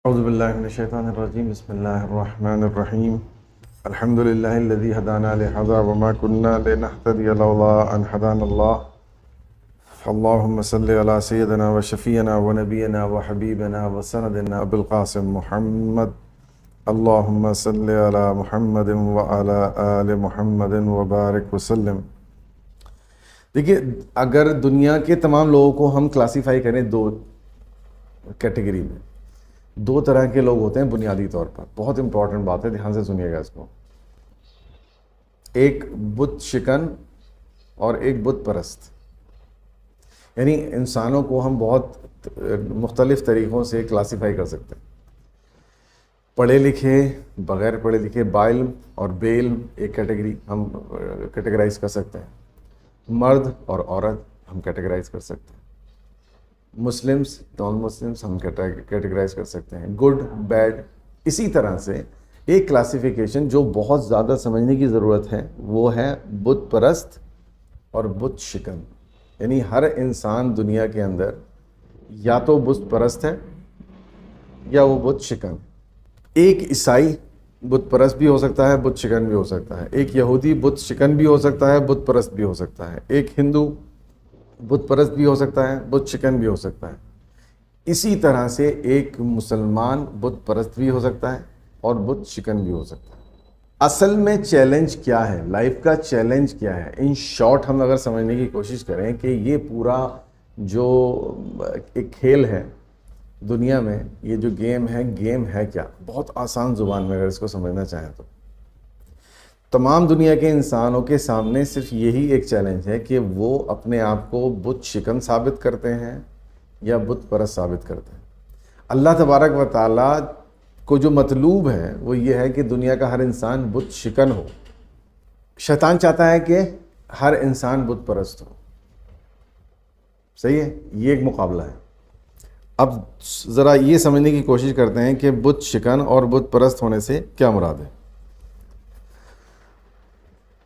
اعوذ باللہ من الشیطان الرجیم بسم اللہ الرحمن الرحیم الحمد للہ الذی ہدانا لہذا وما كنا لنہتدی لولا ان ہدانا اللہ اللہم صلی علی سیدنا وشفینا ونبینا وحبیبنا وسندنا ابو القاسم محمد اللہم صلی علی محمد وعلی آل محمد وبارک وسلم۔ دیکھیے، اگر دنیا کے تمام لوگوں کو ہم کلاسیفائی کریں دو کیٹیگری میں، دو طرح کے لوگ ہوتے ہیں بنیادی طور پر۔ بہت امپورٹنٹ بات ہے، دھیان سے سنیے گا اس کو۔ ایک بت شکن اور ایک بت پرست، یعنی انسانوں کو ہم بہت مختلف طریقوں سے کلاسیفائی کر سکتے ہیں۔ پڑھے لکھے، بغیر پڑھے لکھے، بعلم اور بے علم ایک کیٹیگری ہم کیٹیگرائز کر سکتے ہیں۔ مرد اور عورت ہم کیٹیگرائز کر سکتے ہیں۔ مسلمس، نان مسلمس ہم کیٹیگرائز کر سکتے ہیں، گڈ، بیڈ۔ اسی طرح سے ایک کلاسیفیکیشن جو بہت زیادہ سمجھنے کی ضرورت ہے وہ ہے بت پرست اور بت شکن۔ یعنی ہر انسان دنیا کے اندر یا تو بت پرست ہے یا وہ بت شکن۔ ایک عیسائی بت پرست بھی ہو سکتا ہے، بت شکن بھی ہو سکتا ہے۔ ایک یہودی بت شکن بھی ہو سکتا ہے، بت پرست بھی ہو سکتا ہے۔ ایک ہندو بت پرست بھی ہو سکتا ہے، بت شکن بھی ہو سکتا ہے۔ اسی طرح سے ایک مسلمان بت پرست بھی ہو سکتا ہے اور بت شکن بھی ہو سکتا ہے۔ اصل میں چیلنج کیا ہے، لائف کا چیلنج کیا ہے؟ ان شارٹ ہم اگر سمجھنے کی کوشش کریں کہ یہ پورا جو ایک کھیل ہے دنیا میں، یہ جو گیم ہے کیا؟ بہت آسان زبان میں اگر اس کو سمجھنا چاہیں تو تمام دنیا کے انسانوں کے سامنے صرف یہی ایک چیلنج ہے کہ وہ اپنے آپ کو بت شکن ثابت کرتے ہیں یا بت پرست ثابت کرتے ہیں۔ اللہ تبارک و تعالیٰ کو جو مطلوب ہے وہ یہ ہے کہ دنیا کا ہر انسان بت شکن ہو۔ شیطان چاہتا ہے کہ ہر انسان بت پرست ہو۔ صحیح ہے، یہ ایک مقابلہ ہے۔ اب ذرا یہ سمجھنے کی کوشش کرتے ہیں کہ بت شکن اور بت پرست ہونے سے کیا مراد ہے۔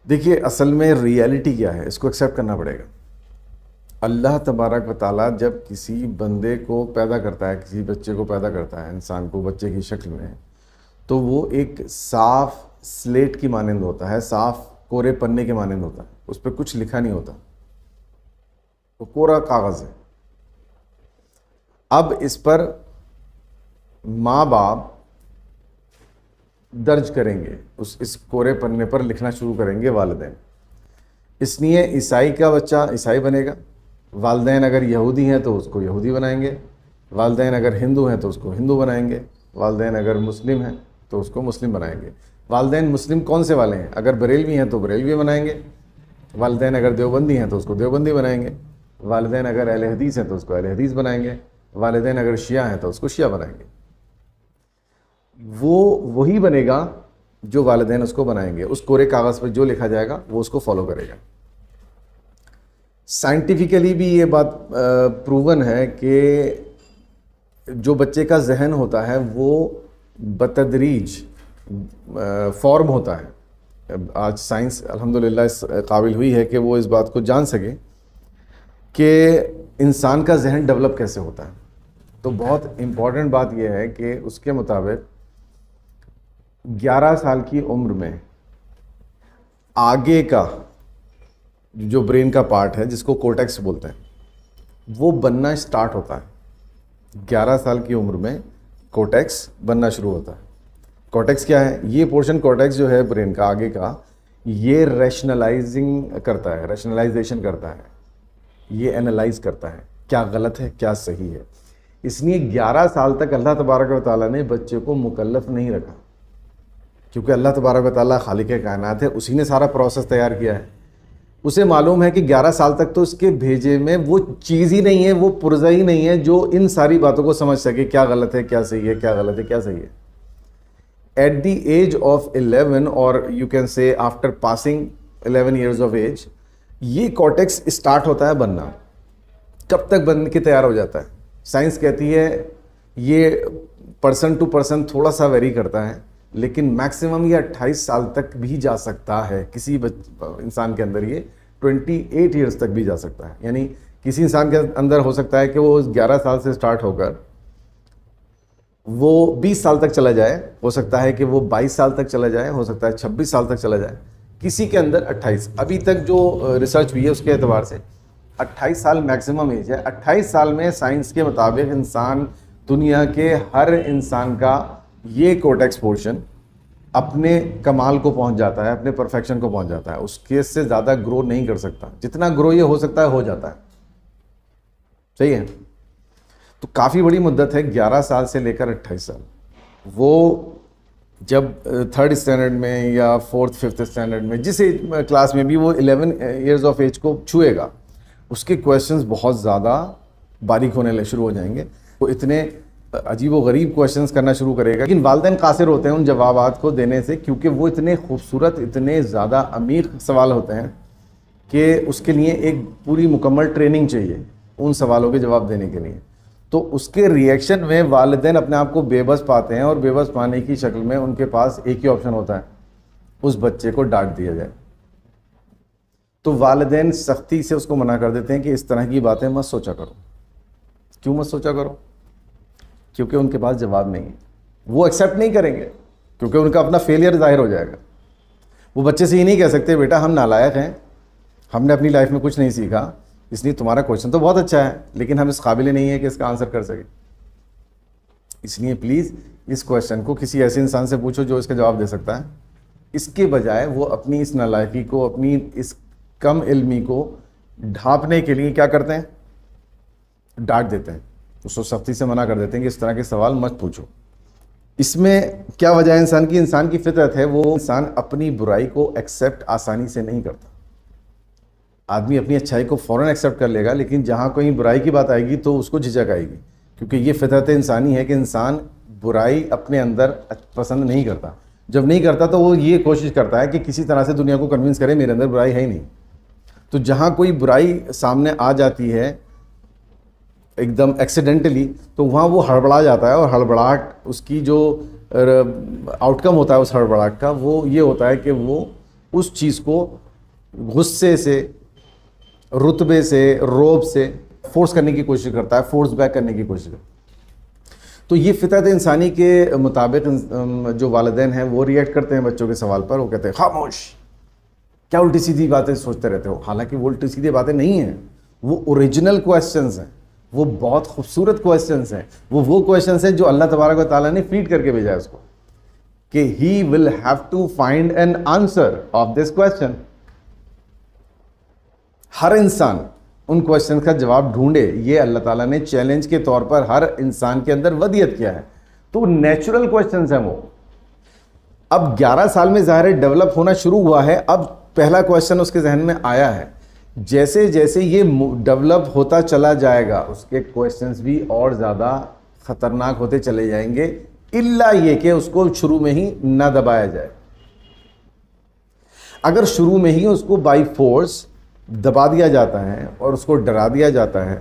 دیکھیے، اصل میں ریئلٹی کیا ہے، اس کو ایکسیپٹ کرنا پڑے گا۔ اللہ تبارک و تعالیٰ جب کسی بندے کو پیدا کرتا ہے، کسی بچے کو پیدا کرتا ہے، انسان کو بچے کی شکل میں، تو وہ ایک صاف سلیٹ کی مانند ہوتا ہے، صاف کورے پنے کے مانند ہوتا ہے۔ اس پہ کچھ لکھا نہیں ہوتا، وہ کورا کاغذ ہے۔ اب اس پر ماں باپ درج کریں گے، اس کورے پنے پر لکھنا شروع کریں گے والدین۔ اس لیے عیسائی کا بچہ عیسائی بنے گا، والدین اگر یہودی ہیں تو اس کو یہودی بنائیں گے، والدین اگر ہندو ہیں تو اس کو ہندو بنائیں گے، والدین اگر مسلم ہیں تو اس کو مسلم بنائیں گے۔ والدین مسلم کون سے والے ہیں؟ اگر بریلوی ہیں تو بریلوی بنائیں گے، والدین اگر دیوبندی ہیں تو اس کو دیوبندی بنائیں گے، والدین اگر اہل حدیث ہیں تو اس کو اہل حدیث بنائیں گے، والدین اگر شیعہ ہیں تو اس کو شیعہ بنائیں گے۔ وہ وہی بنے گا جو والدین اس کو بنائیں گے۔ اس کورے کاغذ پر جو لکھا جائے گا وہ اس کو فالو کرے گا۔ سائنٹیفیکلی بھی یہ بات پروون ہے کہ جو بچے کا ذہن ہوتا ہے وہ بتدریج فارم ہوتا ہے۔ آج سائنس الحمدللہ اس قابل ہوئی ہے کہ وہ اس بات کو جان سکے کہ انسان کا ذہن ڈیولپ کیسے ہوتا ہے۔ تو بہت امپورٹنٹ بات یہ ہے کہ اس کے مطابق 11 سال کی عمر میں آگے کا جو برین کا پارٹ ہے، جس کو کورٹیکس بولتے ہیں، وہ بننا سٹارٹ ہوتا ہے۔ 11 سال کی عمر میں کورٹیکس بننا شروع ہوتا ہے۔ کورٹیکس کیا ہے؟ یہ پورشن کورٹیکس جو ہے برین کا آگے کا، یہ ریشنلائزنگ کرتا ہے، ریشنلائزیشن کرتا ہے، یہ اینالائز کرتا ہے کیا غلط ہے کیا صحیح ہے۔ اس لیے 11 سال تک اللہ تبارک و تعالیٰ نے بچے کو مکلف نہیں رکھا، کیونکہ اللہ تبارک و تعالیٰ خالق کائنات ہے، اسی نے سارا پروسیس تیار کیا ہے۔ اسے معلوم ہے کہ 11 سال تک تو اس کے بھیجے میں وہ چیز ہی نہیں ہے، وہ پرزہ ہی نہیں ہے جو ان ساری باتوں کو سمجھ سکے کیا غلط ہے کیا صحیح ہے، کیا غلط ہے کیا صحیح ہے۔ ایٹ دی ایج آف 11 اور you can say after passing 11 years of age, یہ کورٹیکس اسٹارٹ ہوتا ہے بننا۔ کب تک بن کے تیار ہو جاتا ہے؟ سائنس کہتی ہے یہ پرسن ٹو پرسن تھوڑا سا ویری کرتا ہے، لیکن میکسیمم یہ 28 سال تک بھی جا سکتا ہے۔ کسی انسان کے اندر یہ 28 ایئرز تک بھی جا سکتا ہے۔ یعنی کسی انسان کے اندر ہو سکتا ہے کہ وہ 11 سال سے سٹارٹ ہو کر وہ 20 سال تک چلا جائے, ہو سکتا ہے کہ وہ 22 سال تک چلا جائے, ہو سکتا ہے 26 سال تک چلا جائے, کسی کے اندر 28. ابھی تک جو ریسرچ ہوئی ہے اس کے اعتبار سے 28 سال میکسیمم ایج ہے. 28 سال میں سائنس کے مطابق انسان, دنیا کے ہر انسان کا یہ کورٹیکس پورشن اپنے کمال کو پہنچ جاتا ہے, اپنے پرفیکشن کو پہنچ جاتا ہے. اس کے سے زیادہ گرو نہیں کر سکتا. جتنا گرو یہ ہو سکتا ہے ہو جاتا ہے. صحیح ہے. تو کافی بڑی مدت ہے 11 سال سے لے کر 28 سال. وہ جب 3rd اسٹینڈرڈ میں یا 4th 5th اسٹینڈرڈ میں جس کلاس میں بھی وہ 11 ایئرز آف ایج کو چھوئے گا, اس کے کویشچنز بہت زیادہ باریک ہونے شروع ہو جائیں گے. وہ اتنے عجیب و غریب کویشچنز کرنا شروع کرے گا, لیکن والدین قاصر ہوتے ہیں ان جوابات کو دینے سے, کیونکہ وہ اتنے خوبصورت, اتنے زیادہ امیر سوال ہوتے ہیں کہ اس کے لیے ایک پوری مکمل ٹریننگ چاہیے ان سوالوں کے جواب دینے کے لیے. تو اس کے ریئیکشن میں والدین اپنے آپ کو بے بس پاتے ہیں, اور بے بس پانے کی شکل میں ان کے پاس ایک ہی آپشن ہوتا ہے, اس بچے کو ڈانٹ دیا جائے. تو والدین سختی سے اس کو منع کر دیتے ہیں کہ اس طرح کی باتیں مت سوچا کرو. کیوں مت سوچا کرو؟ کیونکہ ان کے پاس جواب نہیں ہے. وہ ایکسیپٹ نہیں کریں گے کیونکہ ان کا اپنا فیلئر ظاہر ہو جائے گا. وہ بچے سے یہ نہیں کہہ سکتے بیٹا ہم نالائق ہیں, ہم نے اپنی لائف میں کچھ نہیں سیکھا, اس لیے تمہارا کویشچن تو بہت اچھا ہے لیکن ہم اس قابل نہیں ہے کہ اس کا آنسر کر سکے. اس لیے پلیز اس کویشچن کو کسی ایسے انسان سے پوچھو جو اس کا جواب دے سکتا ہے. اس کے بجائے وہ اپنی اس نالائقی کو, اپنی اس کم علمی کو ڈھانپنے کے لیے کیا کرتے ہیں؟ ڈانٹ دیتے ہیں, اس کو سختی سے منع کر دیتے ہیں کہ اس طرح کے سوال مت پوچھو. اس میں کیا وجہ ہے انسان کی فطرت ہے, وہ انسان اپنی برائی کو ایکسیپٹ آسانی سے نہیں کرتا. آدمی اپنی اچھائی کو فوراً ایکسیپٹ کر لے گا, لیکن جہاں کوئی برائی کی بات آئے گی تو اس کو جھجک آئے گی, کیونکہ یہ فطرت انسانی ہے کہ انسان برائی اپنے اندر پسند نہیں کرتا. جب نہیں کرتا تو وہ یہ کوشش کرتا ہے کہ کسی طرح سے دنیا کو کنونس کرے میرے اندر برائی ہے ہی نہیں. تو جہاں کوئی برائی سامنے آ جاتی ہے ایک دم ایکسیڈنٹلی, تو وہاں وہ ہڑبڑا جاتا ہے, اور ہڑبڑاہٹ اس کی جو آؤٹ کم ہوتا ہے اس ہڑبڑاہٹ کا وہ یہ ہوتا ہے کہ وہ اس چیز کو غصے سے, رتبے سے, روب سے فورس کرنے کی کوشش کرتا ہے, فورس بیک کرنے کی کوشش کرتا ہے. تو یہ فطرت انسانی کے مطابق جو والدین ہیں وہ ریئیکٹ کرتے ہیں بچوں کے سوال پر. وہ کہتے ہیں خاموش, کیا الٹی سیدھی باتیں سوچتے رہتے ہو. حالانکہ وہ الٹی سیدھی باتیں نہیں ہیں, وہ اوریجنل کویسچنز ہیں, وہ بہت خوبصورت کویسچنز ہیں. وہ کویسچنز ہیں جو اللہ تبارک و تعالیٰ نے فیڈ کر کے بھیجا ہے اس کو, کہ he will have to find an answer of this question. ہر انسان ان کویسچن کا جواب ڈھونڈے, یہ اللہ تعالیٰ نے چیلنج کے طور پر ہر انسان کے اندر ودیت کیا ہے. تو نیچرل کویسچنز ہیں وہ. اب 11 سال میں ظاہر ڈیولپ ہونا شروع ہوا ہے, اب پہلا کویسچن اس کے ذہن میں آیا ہے. جیسے جیسے یہ ڈیولپ ہوتا چلا جائے گا اس کے کویسچنز بھی اور زیادہ خطرناک ہوتے چلے جائیں گے, الا یہ کہ اس کو شروع میں ہی نہ دبایا جائے. اگر شروع میں ہی اس کو بائی فورس دبا دیا جاتا ہے اور اس کو ڈرا دیا جاتا ہے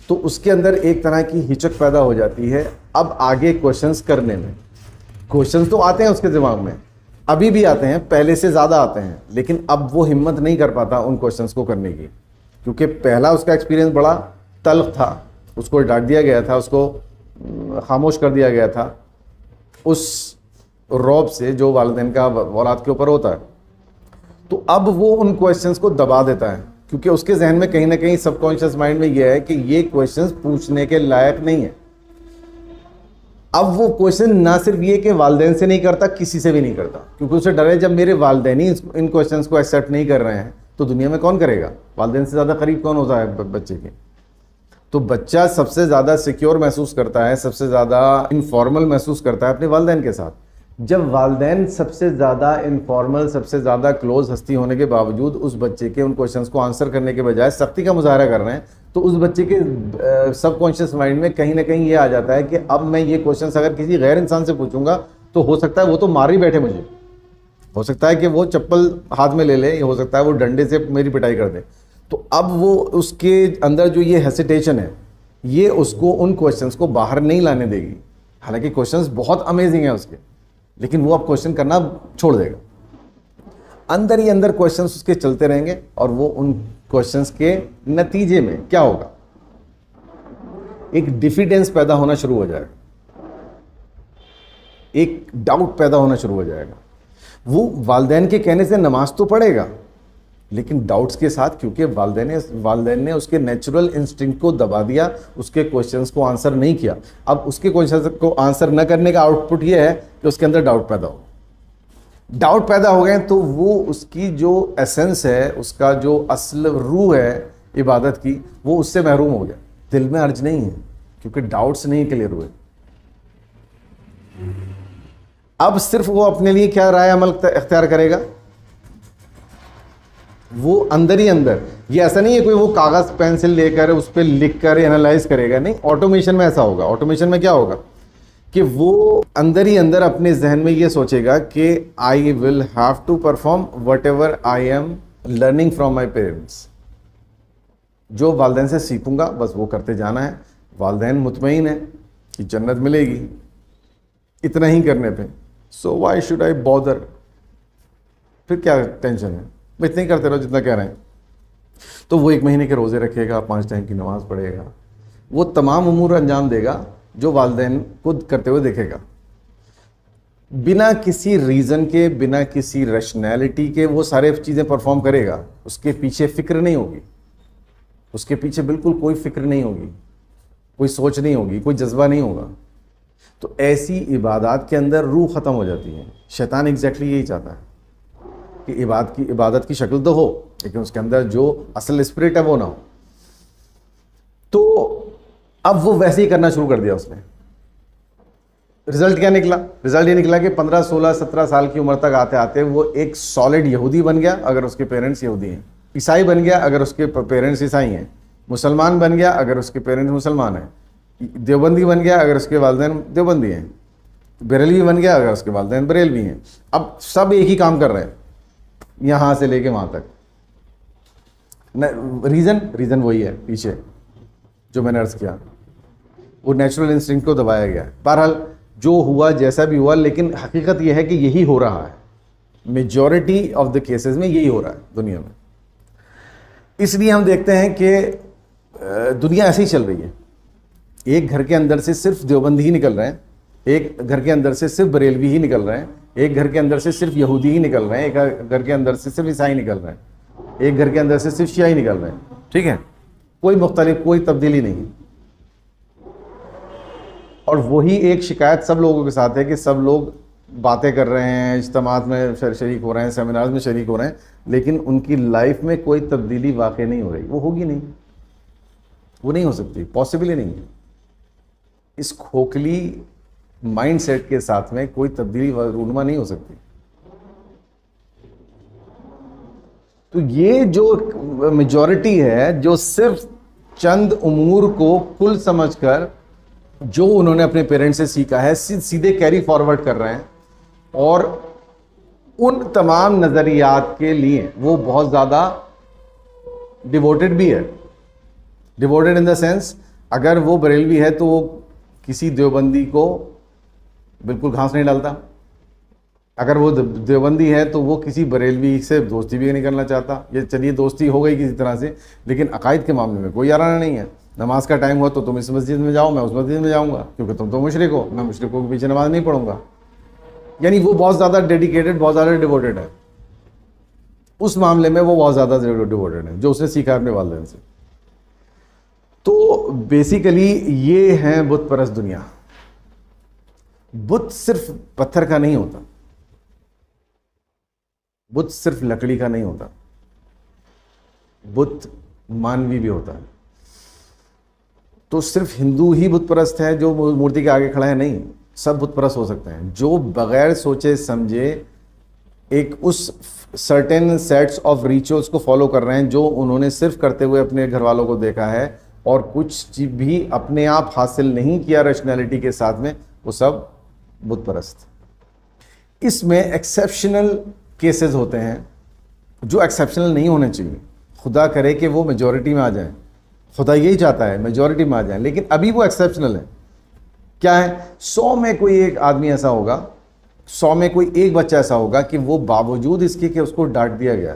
تو اس کے اندر ایک طرح کی ہچک پیدا ہو جاتی ہے اب آگے کویشچنز کرنے میں. کویشچنز تو آتے ہیں اس کے دماغ میں, ابھی بھی آتے ہیں, پہلے سے زیادہ آتے ہیں, لیکن اب وہ ہمت نہیں کر پاتا ان کویشچنز کو کرنے کی, کیونکہ پہلا اس کا ایکسپیرینس بڑا تلخ تھا. اس کو ڈانٹ دیا گیا تھا, اس کو خاموش کر دیا گیا تھا اس رعب سے جو والدین کا اولاد کے اوپر ہوتا ہے. تو اب وہ ان کویسچنز کو دبا دیتا ہے, کیونکہ اس کے ذہن میں کہیں نہ کہیں سب کانشیس مائنڈ میں یہ ہے کہ یہ کویسچنز پوچھنے کے لائق نہیں ہے. اب وہ کویسچن نہ صرف یہ کہ والدین سے نہیں کرتا, کسی سے بھی نہیں کرتا, کیونکہ اسے ڈر ہے جب میرے والدین ہی ان کویسچنز کو ایکسیپٹ نہیں کر رہے ہیں تو دنیا میں کون کرے گا. والدین سے زیادہ قریب کون ہوتا ہے بچے کے. تو بچہ سب سے زیادہ سیکیور محسوس کرتا ہے, سب سے زیادہ انفارمل محسوس کرتا ہے اپنے والدین کے ساتھ. جب والدین سب سے زیادہ انفارمل, سب سے زیادہ کلوز ہستی ہونے کے باوجود اس بچے کے ان کویشچنز کو آنسر کرنے کے بجائے سختی کا مظاہرہ کر رہے ہیں, تو اس بچے کے سب کانشیس مائنڈ میں کہیں نہ کہیں یہ آ جاتا ہے کہ اب میں یہ کویشچنز اگر کسی غیر انسان سے پوچھوں گا تو ہو سکتا ہے وہ تو مار ہی بیٹھے مجھے, ہو سکتا ہے کہ وہ چپل ہاتھ میں لے لے, ہو سکتا ہے وہ ڈنڈے سے میری پٹائی کر دے. تو اب وہ اس کے اندر جو یہ ہیسیٹیشن ہے یہ اس کو ان کویشچنز کو باہر نہیں لانے دے گی. حالانکہ کویشچنز بہت امیزنگ ہیں اس کے, لیکن وہ اب کویشچن کرنا چھوڑ دے گا. اندر ہی اندر کویشچنز اس کے چلتے رہیں گے, اور وہ ان کویشچنز کے نتیجے میں کیا ہوگا, ایک ڈیفیڈنس پیدا ہونا شروع ہو جائے گا. ایک ڈاؤٹ پیدا ہونا شروع ہو جائے گا. وہ والدین کے کہنے سے نماز تو پڑھے گا لیکن ڈاؤٹس کے ساتھ, کیونکہ والدین نے اس کے نیچرل انسٹنکٹ کو دبا دیا, اس کے کوشچنس کو آنسر نہیں کیا. اب اس کے کوشچنس کو آنسر نہ کرنے کا آؤٹ پٹ یہ ہے کہ اس کے اندر ڈاؤٹ پیدا ہو گئے تو وہ اس کی جو ایسنس ہے, اس کا جو اصل روح ہے عبادت کی, وہ اس سے محروم ہو گیا. دل میں ارج نہیں ہے کیونکہ ڈاؤٹس نہیں کلیئر ہوئے. اب صرف وہ اپنے لیے کیا رائے عمل اختیار کرے گا, وہ اندر ہی اندر. یہ ایسا نہیں ہے کوئی وہ کاغذ پینسل لے کر اس پہ لکھ کر انالائز کرے گا, نہیں. آٹومیشن میں ایسا ہوگا. آٹومیشن میں کیا ہوگا کہ وہ اندر ہی اندر اپنے ذہن میں یہ سوچے گا کہ I will have to perform whatever I am learning from my parents. جو والدین سے سیکھوں گا بس وہ کرتے جانا ہے. والدین مطمئن ہیں کہ جنت ملے گی اتنا ہی کرنے پہ, so why should I bother. پھر کیا ٹینشن ہے, اتنا ہی کرتے رہو جتنا کہہ رہے ہیں. تو وہ 1 مہینے کے روزے رکھے گا, 5 ٹائم کی نماز پڑھے گا, وہ تمام امور انجام دے گا جو والدین خود کرتے ہوئے دیکھے گا, بنا کسی ریزن کے, بنا کسی ریشنیلٹی کے وہ سارے چیزیں پرفارم کرے گا. اس کے پیچھے فکر نہیں ہوگی, اس کے پیچھے بالکل کوئی فکر نہیں ہوگی, کوئی سوچ نہیں ہوگی, کوئی جذبہ نہیں ہوگا. تو ایسی عبادات کے اندر روح ختم ہو جاتی ہے. شیطان ایگزیکٹلی یہی چاہتا ہے کہ عبادت کی شکل تو ہو لیکن اس کے اندر جو اصل اسپرٹ ہے وہ نہ ہو. تو اب وہ ویسے ہی کرنا شروع کر دیا اس نے. رزلٹ کیا نکلا؟ رزلٹ یہ نکلا کہ 15 16 17 سال کی عمر تک آتے آتے وہ ایک سالڈ یہودی بن گیا اگر اس کے پیرنٹس یہودی ہیں, عیسائی بن گیا اگر اس کے پیرنٹس عیسائی ہیں, مسلمان بن گیا اگر اس کے پیرنٹس مسلمان ہیں, دیوبندی بن گیا اگر اس کے والدین دیوبندی ہیں, بریلوی بن گیا اگر اس کے والدین بریلوی ہیں. اب سب ایک ہی کام کر رہے ہیں یہاں سے لے کے وہاں تک. ریزن وہی ہے پیچھے جو میں نے عرض کیا, وہ نیچرل انسٹنکٹ کو دبایا گیا. بہرحال جو ہوا جیسا بھی ہوا, لیکن حقیقت یہ ہے کہ یہی ہو رہا ہے. میجورٹی آف دا کیسز میں یہی ہو رہا ہے دنیا میں. اس لیے ہم دیکھتے ہیں کہ دنیا ایسے ہی چل رہی ہے. ایک گھر کے اندر سے صرف دیوبندی ہی نکل رہے ہیں, ایک گھر کے اندر سے صرف بریلوی ہی نکل رہے ہیں, ایک گھر کے اندر سے صرف یہودی ہی نکل رہے ہیں, ایک گھر کے اندر سے صرف عیسائی نکل رہے ہیں, ایک گھر کے اندر سے صرف شیعہ نکل رہے ہیں. ٹھیک ہے, کوئی تبدیلی نہیں. اور وہی ایک شکایت سب لوگوں کے ساتھ ہے کہ سب لوگ باتیں کر رہے ہیں, اجتماعات میں شریک ہو رہے ہیں, سیمینارز میں شریک ہو رہے ہیں, لیکن ان کی لائف میں کوئی تبدیلی واقع نہیں ہو رہی. وہ ہوگی نہیں, وہ نہیں ہو سکتی, پاسبل ہی نہیں ہے. اس کھوکھلی مائنڈ سیٹ کے ساتھ میں کوئی تبدیلی رونما نہیں ہو سکتی. تو یہ جو میجورٹی ہے جو صرف چند امور کو کل سمجھ کر جو انہوں نے اپنے پیرنٹ سے سیکھا ہے سیدھے کیری فارورڈ کر رہے ہیں, اور ان تمام نظریات کے لیے وہ بہت زیادہ ڈیووٹڈ بھی ہے. ڈیووٹڈ ان دا سینس, اگر وہ بریلوی ہے تو وہ کسی دیوبندی کو بالکل گھاس نہیں ڈالتا, اگر وہ دیوبندی ہے تو وہ کسی بریلوی سے دوستی بھی نہیں کرنا چاہتا. یہ چلیے دوستی ہو گئی کسی طرح سے, لیکن عقائد کے معاملے میں کوئی یارانہ نہیں ہے. نماز کا ٹائم ہوا تو تم اس مسجد میں جاؤ, میں اس مسجد میں جاؤں گا, کیونکہ تم تو مشرک ہو, میں مشرکوں کے پیچھے نماز نہیں پڑھوں گا. یعنی وہ بہت زیادہ ڈیڈیکیٹڈ, بہت زیادہ ڈیووٹڈ ہے. اس معاملے میں وہ بہت زیادہ ڈیووٹڈ ہے جو اس نے سیکھا اپنے والدین سے. تو بیسیکلی یہ ہے بت پرست دنیا. بت صرف پتھر کا نہیں ہوتا, بت صرف لکڑی کا نہیں ہوتا, بت مانوی بھی ہوتا ہے. تو صرف ہندو ہی بت پرست ہے جو مورتی کے آگے کھڑا ہے؟ نہیں, سب بت پرست ہو سکتے ہیں جو بغیر سوچے سمجھے ایک اس سرٹن سیٹس آف ریچولس کو فالو کر رہے ہیں جو انہوں نے صرف کرتے ہوئے اپنے گھر والوں کو دیکھا ہے, اور کچھ بھی اپنے آپ حاصل نہیں کیا ریشنیلٹی کے ساتھ میں, وہ سب بت پرست. اس میں ایکسیپشنل کیسز ہوتے ہیں جو ایکسیپشنل نہیں ہونے چاہیے. خدا کرے کہ وہ میجورٹی میں آ جائیں, خدا یہی چاہتا ہے میجورٹی میں آ جائیں, لیکن ابھی وہ ایکسیپشنل ہے. کیا ہے؟ 100 میں کوئی ایک آدمی ایسا ہوگا, 100 میں کوئی ایک بچہ ایسا ہوگا کہ وہ باوجود اس کے کہ اس کو ڈانٹ دیا گیا,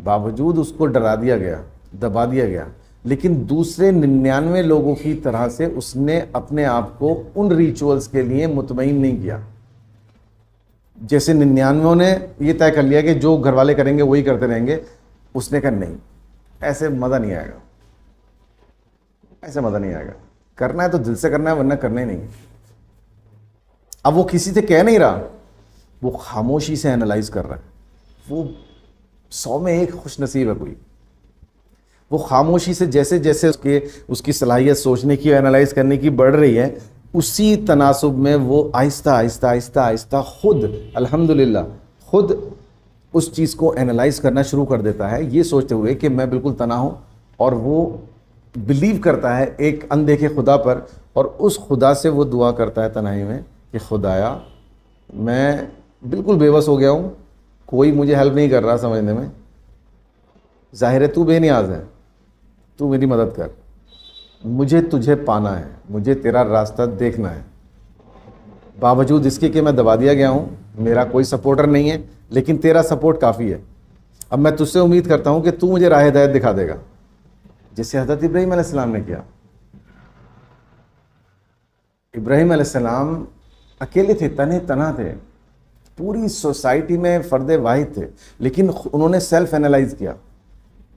باوجود اس کو ڈرا دیا گیا, دبا دیا گیا, لیکن دوسرے 99 لوگوں کی طرح سے اس نے اپنے آپ کو ان ریچولز کے لیے مطمئن نہیں کیا. جیسے 99 نے یہ طے کر لیا کہ جو گھر والے کریں گے وہی کرتے رہیں گے، اس نے کہا نہیں، ایسے مزہ نہیں آئے گا، ایسے مزہ نہیں آئے گا، کرنا ہے تو دل سے کرنا ہے ورنہ کرنا ہی نہیں۔ اب وہ کسی سے کہہ نہیں رہا، وہ خاموشی سے اینالائز کر رہا ہے۔ وہ 100 میں ایک خوش نصیب ہے کوئی، وہ خاموشی سے جیسے جیسے اس کی صلاحیت سوچنے کی، اینالائز کرنے کی بڑھ رہی ہے، اسی تناسب میں وہ آہستہ آہستہ آہستہ آہستہ خود الحمدللہ خود اس چیز کو اینالائز کرنا شروع کر دیتا ہے، یہ سوچتے ہوئے کہ میں بالکل تنہا ہوں، اور وہ بلیو کرتا ہے ایک اندیکھے خدا پر، اور اس خدا سے وہ دعا کرتا ہے تنہائی میں کہ خدایا میں بالکل بے بس ہو گیا ہوں، کوئی مجھے ہیلپ نہیں کر رہا سمجھنے میں، ظاہر ہے تو بے نیاز ہے، تو میری مدد کر، مجھے تجھے پانا ہے، مجھے تیرا راستہ دیکھنا ہے، باوجود اس کے کہ میں دبا دیا گیا ہوں، میرا کوئی سپورٹر نہیں ہے، لیکن تیرا سپورٹ کافی ہے، اب میں تجھ سے امید کرتا ہوں کہ تو مجھے راہ ہدایت دکھا دے گا، جیسے حضرت ابراہیم علیہ السلام نے کیا۔ ابراہیم علیہ السلام اکیلے تھے، تنہا تھے، پوری سوسائٹی میں فرد واحد تھے، لیکن انہوں نے سیلف اینالائز کیا،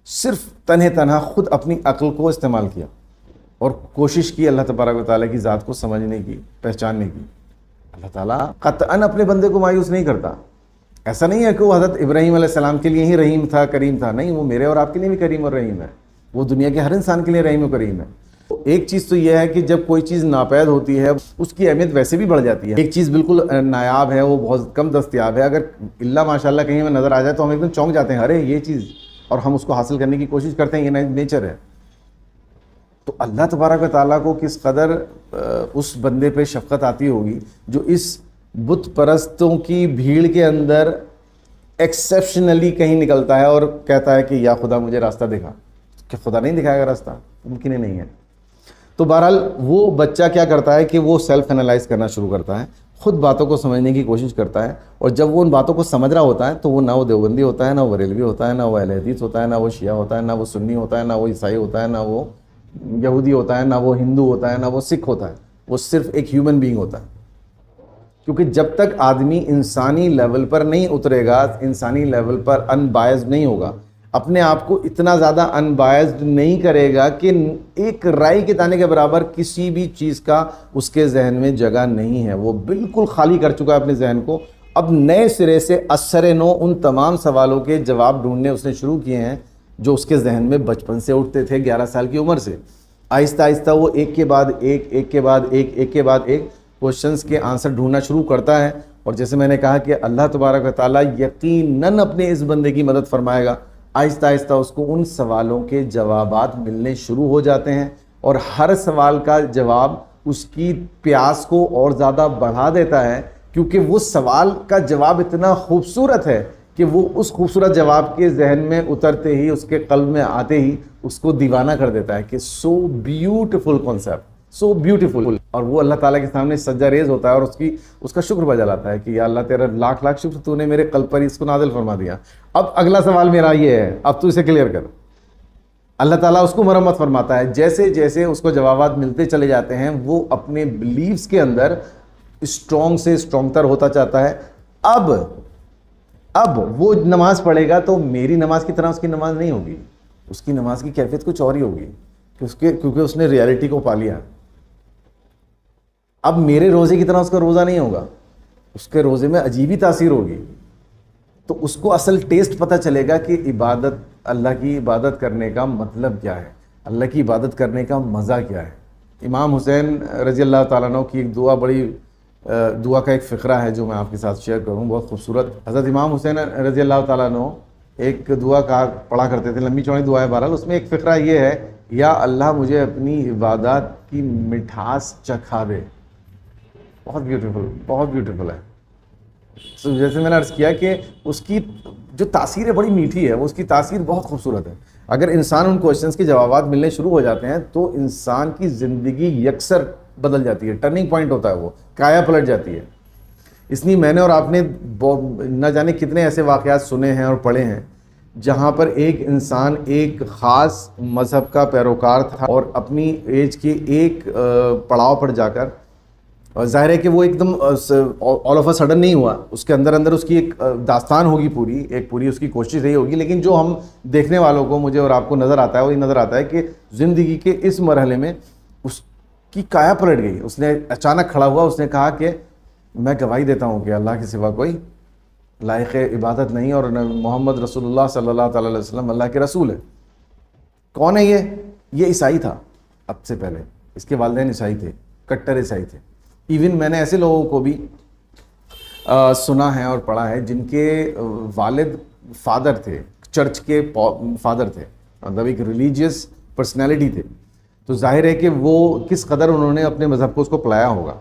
صرف تنہا خود اپنی عقل کو استعمال کیا اور کوشش کی اللہ تبارک و تعالیٰ کی ذات کو سمجھنے کی، پہچاننے کی۔ اللہ تعالیٰ قطعاً اپنے بندے کو مایوس نہیں کرتا، ایسا نہیں ہے کہ وہ حضرت ابراہیم علیہ السلام کے لیے ہی رحیم تھا، کریم تھا، نہیں، وہ میرے اور آپ کے لیے بھی کریم اور رحیم ہے، وہ دنیا کے ہر انسان کے لیے رحیم و کریم ہے۔ ایک چیز تو یہ ہے کہ جب کوئی چیز ناپید ہوتی ہے اس کی اہمیت ویسے بھی بڑھ جاتی ہے، ایک چیز بالکل نایاب ہے، وہ بہت کم دستیاب ہے، اگر اللہ ماشاءاللہ کہیں ہمیں نظر آ جائے تو ہم ایک دم چونک جاتے ہیں، ارے یہ چیز، اور ہم اس کو حاصل کرنے کی کوشش کرتے ہیں، یہ نیچر ہے۔ تو اللہ تبارک و تعالیٰ کو کس قدر اس بندے پہ شفقت آتی ہوگی جو اس بت پرستوں کی بھیڑ کے اندر ایکسیپشنلی کہیں نکلتا ہے اور کہتا ہے کہ یا خدا مجھے راستہ دکھا، کہ خدا نہیں دکھائے گا راستہ، ممکن ہی نہیں ہے۔ تو بہرحال وہ بچہ کیا کرتا ہے کہ وہ سیلف انالائز کرنا شروع کرتا ہے، خود باتوں کو سمجھنے کی کوشش کرتا ہے، اور جب وہ ان باتوں کو سمجھ رہا ہوتا ہے تو وہ نہ وہ دیوبندی ہوتا ہے، نہ وہ بریلوی ہوتا ہے، نہ وہ اہل حدیث ہوتا ہے، نہ وہ شیعہ ہوتا ہے، نہ وہ سنی ہوتا ہے، نہ وہ عیسائی ہوتا ہے، نہ وہ یہودی ہوتا ہے، نہ وہ ہندو ہوتا ہے، نہ وہ سکھ ہوتا ہے، وہ صرف ایک ہیومن بینگ ہوتا ہے۔ کیونکہ جب تک آدمی انسانی لیول پر نہیں اترے گا، انسانی لیول پر ان بائزڈ نہیں ہوگا، اپنے آپ کو اتنا زیادہ ان بائزڈ نہیں کرے گا کہ ایک رائی کے دانے کے برابر کسی بھی چیز کا اس کے ذہن میں جگہ نہیں ہے، وہ بالکل خالی کر چکا ہے اپنے ذہن کو، اب نئے سرے سے اثر نو ان تمام سوالوں کے جواب ڈھونڈنے اس نے شروع کیے ہیں جو اس کے ذہن میں بچپن سے اٹھتے تھے، 11 سال کی عمر سے۔ آہستہ آہستہ وہ ایک کے بعد ایک، ایک کے بعد ایک، ایک کے بعد ایک کوشچنس کے آنسر ڈھونڈنا شروع کرتا ہے، اور جیسے میں نے کہا کہ اللہ تبارک و تعالیٰ یقیناً اپنے اس بندے کی مدد فرمائے گا۔ آہستہ آہستہ اس کو ان سوالوں کے جوابات ملنے شروع ہو جاتے ہیں، اور ہر سوال کا جواب اس کی پیاس کو اور زیادہ بڑھا دیتا ہے، کیونکہ وہ سوال کا جواب اتنا خوبصورت ہے کہ وہ اس خوبصورت جواب کے ذہن میں اترتے ہی، اس کے قلب میں آتے ہی اس کو دیوانہ کر دیتا ہے کہ so beautiful concept, so beautiful, اور وہ اللہ تعالیٰ کے سامنے سجدہ ریز ہوتا ہے اور اس کا شکر بجا لاتا ہے کہ یا اللہ تیرا لاکھ لاکھ شکر، تو نے میرے قلب پر اس کو نازل فرما دیا۔ اب اگلا سوال میرا یہ ہے، اب تو اسے کلیئر کر۔ اللہ تعالیٰ اس کو مرمت فرماتا ہے، جیسے جیسے اس کو جوابات ملتے چلے جاتے ہیں وہ اپنے بلیفز کے اندر اسٹرانگ سے اسٹرانگ تر ہوتا چاہتا ہے۔ اب وہ نماز پڑھے گا تو میری نماز کی طرح اس کی نماز نہیں ہوگی، اس کی نماز کی کیفیت کچھ اور ہی ہوگی، کیونکہ اس نے ریالٹی کو پا لیا۔ اب میرے روزے کی طرح اس کا روزہ نہیں ہوگا، اس کے روزے میں عجیب ہی تاثیر ہوگی، تو اس کو اصل ٹیسٹ پتہ چلے گا کہ عبادت، اللہ کی عبادت کرنے کا مطلب کیا ہے، اللہ کی عبادت کرنے کا مزہ کیا ہے۔ امام حسین رضی اللہ تعالیٰ عنہ کی ایک دعا کا ایک فقرہ ہے جو میں آپ کے ساتھ شیئر کروں، بہت خوبصورت۔ حضرت امام حسین رضی اللہ تعالیٰ عنہ ایک دعا پڑھا کرتے تھے، لمبی چوڑی دعا ہے بہرحال، اس میں ایک فقرہ یہ ہے، یا اللہ مجھے اپنی عبادت کی مٹھاس چکھا دے۔ بہت بیوٹیفل، بہت بیوٹیفل ہے۔ جیسے میں نے عرض کیا کہ اس کی جو تاثیر ہے بڑی میٹھی ہے، وہ اس کی تاثیر بہت خوبصورت ہے۔ اگر انسان ان کوشچنس کے جوابات ملنے شروع ہو جاتے ہیں تو انسان کی زندگی یکسر بدل جاتی ہے، ٹرننگ پوائنٹ ہوتا ہے، وہ کایا پلٹ جاتی ہے۔ اس لیے میں نے اور آپ نے نہ جانے کتنے ایسے واقعات سنے ہیں اور پڑھے ہیں جہاں پر ایک انسان ایک خاص مذہب کا پیروکار تھا اور اپنی ایج کے ایک پڑاؤ پر جا کر اور ظاہر ہے کہ وہ ایک دم آل آف اے سڈن نہیں ہوا، اس کے اندر اندر اس کی ایک داستان ہوگی، پوری اس کی کوشش رہی ہوگی. لیکن جو ہم دیکھنے والوں کو، مجھے اور آپ کو نظر آتا ہے، وہ یہ نظر آتا ہے کہ زندگی کے اس مرحلے میں اس کی کایا پلٹ گئی. اس نے اچانک کھڑا ہوا، اس نے کہا کہ میں گواہی دیتا ہوں کہ اللہ کے سوا کوئی لائق عبادت نہیں، اور محمد رسول اللہ صلی اللہ تعالیٰ علیہ وسلم اللہ کے رسول ہے. کون ہے یہ عیسائی تھا. اب سے پہلے اس کے والدین عیسائی تھے، کٹر عیسائی تھے. ایون میں نے ایسے لوگوں کو بھی سنا ہے اور پڑھا ہے جن کے والد فادر تھے، چرچ کے فادر تھے، مطلب ایک ریلیجیس پرسنالٹی تھے. تو ظاہر ہے کہ وہ کس قدر انہوں نے اپنے مذہب کو اس کو پلایا ہوگا،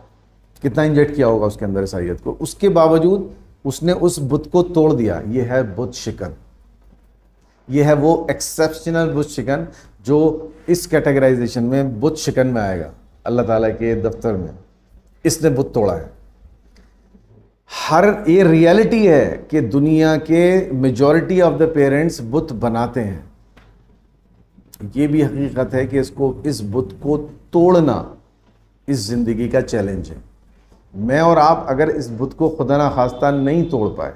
کتنا انجیکٹ کیا ہوگا اس کے اندر عیسائیت کو. اس کے باوجود اس نے اس بت کو توڑ دیا. یہ ہے بت شکن. یہ ہے وہ ایکسیپشنل بت شکن جو اس کیٹیگرائزیشن میں بت شکن میں آئے گا اللہ تعالیٰ کے دفتر میں. اس نے بت توڑا ہے. یہ ریالٹی ہے کہ دنیا کے میجورٹی آف دا پیرنٹس بت بناتے ہیں. یہ بھی حقیقت ہے کہ اس بت کو توڑنا اس زندگی کا چیلنج ہے. میں اور آپ اگر اس بت کو خدا نخواستہ نہیں توڑ پائے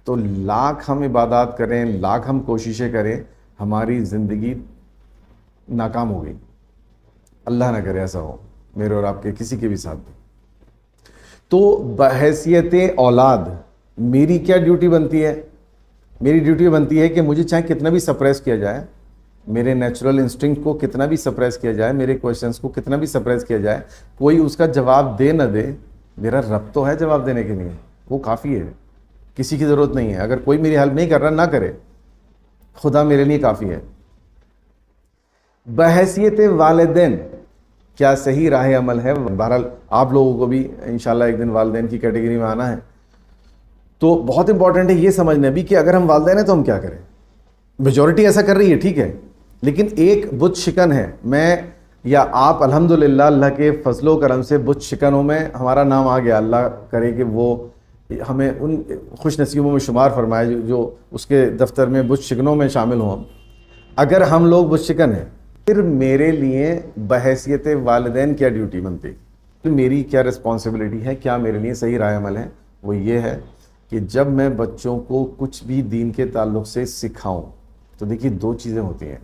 تو لاکھ ہم عبادات کریں، لاکھ ہم کوششیں کریں، ہماری زندگی ناکام ہو گئی. اللہ نہ کرے ایسا ہو میرے اور آپ کے کسی کے بھی ساتھ بھی. تو بحیثیت اولاد میری کیا ڈیوٹی بنتی ہے؟ میری ڈیوٹی بنتی ہے کہ مجھے چاہے کتنا بھی سپریس کیا جائے، میرے نیچرل انسٹنکٹ کو کتنا بھی سپریس کیا جائے، میرے کویشچنس کو کتنا بھی سپریس کیا جائے، کوئی اس کا جواب دے نہ دے، میرا رب تو ہے جواب دینے کے لیے، وہ کافی ہے. کسی کی ضرورت نہیں ہے. اگر کوئی میری ہیلپ نہیں کر رہا نہ کرے، خدا میرے لیے کافی ہے. بحیثیت والدین کیا صحیح راہ عمل ہے؟ بہرحال آپ لوگوں کو بھی انشاءاللہ ایک دن والدین کی کیٹیگری میں آنا ہے. تو بہت امپورٹنٹ ہے یہ سمجھنا بھی کہ اگر ہم والدین ہیں تو ہم کیا کریں. میجورٹی ایسا کر رہی ہے ٹھیک ہے، لیکن ایک بت شکن ہے. میں یا آپ الحمدللہ اللہ کے فضل و کرم سے بت شکنوں میں ہمارا نام آ گیا. اللہ کرے کہ وہ ہمیں ان خوش نصیبوں میں شمار فرمائے جو اس کے دفتر میں بت شکنوں میں شامل ہوں. اگر ہم لوگ بت شکن ہیں، پھر میرے لیے بحیثیت والدین کیا ڈیوٹی بنتی، میری کیا رسپانسبلٹی ہے، کیا میرے لیے صحیح رائے عمل ہے؟ وہ یہ ہے کہ جب میں بچوں کو کچھ بھی دین کے تعلق سے سکھاؤں تو دیکھیے دو چیزیں ہوتی ہیں.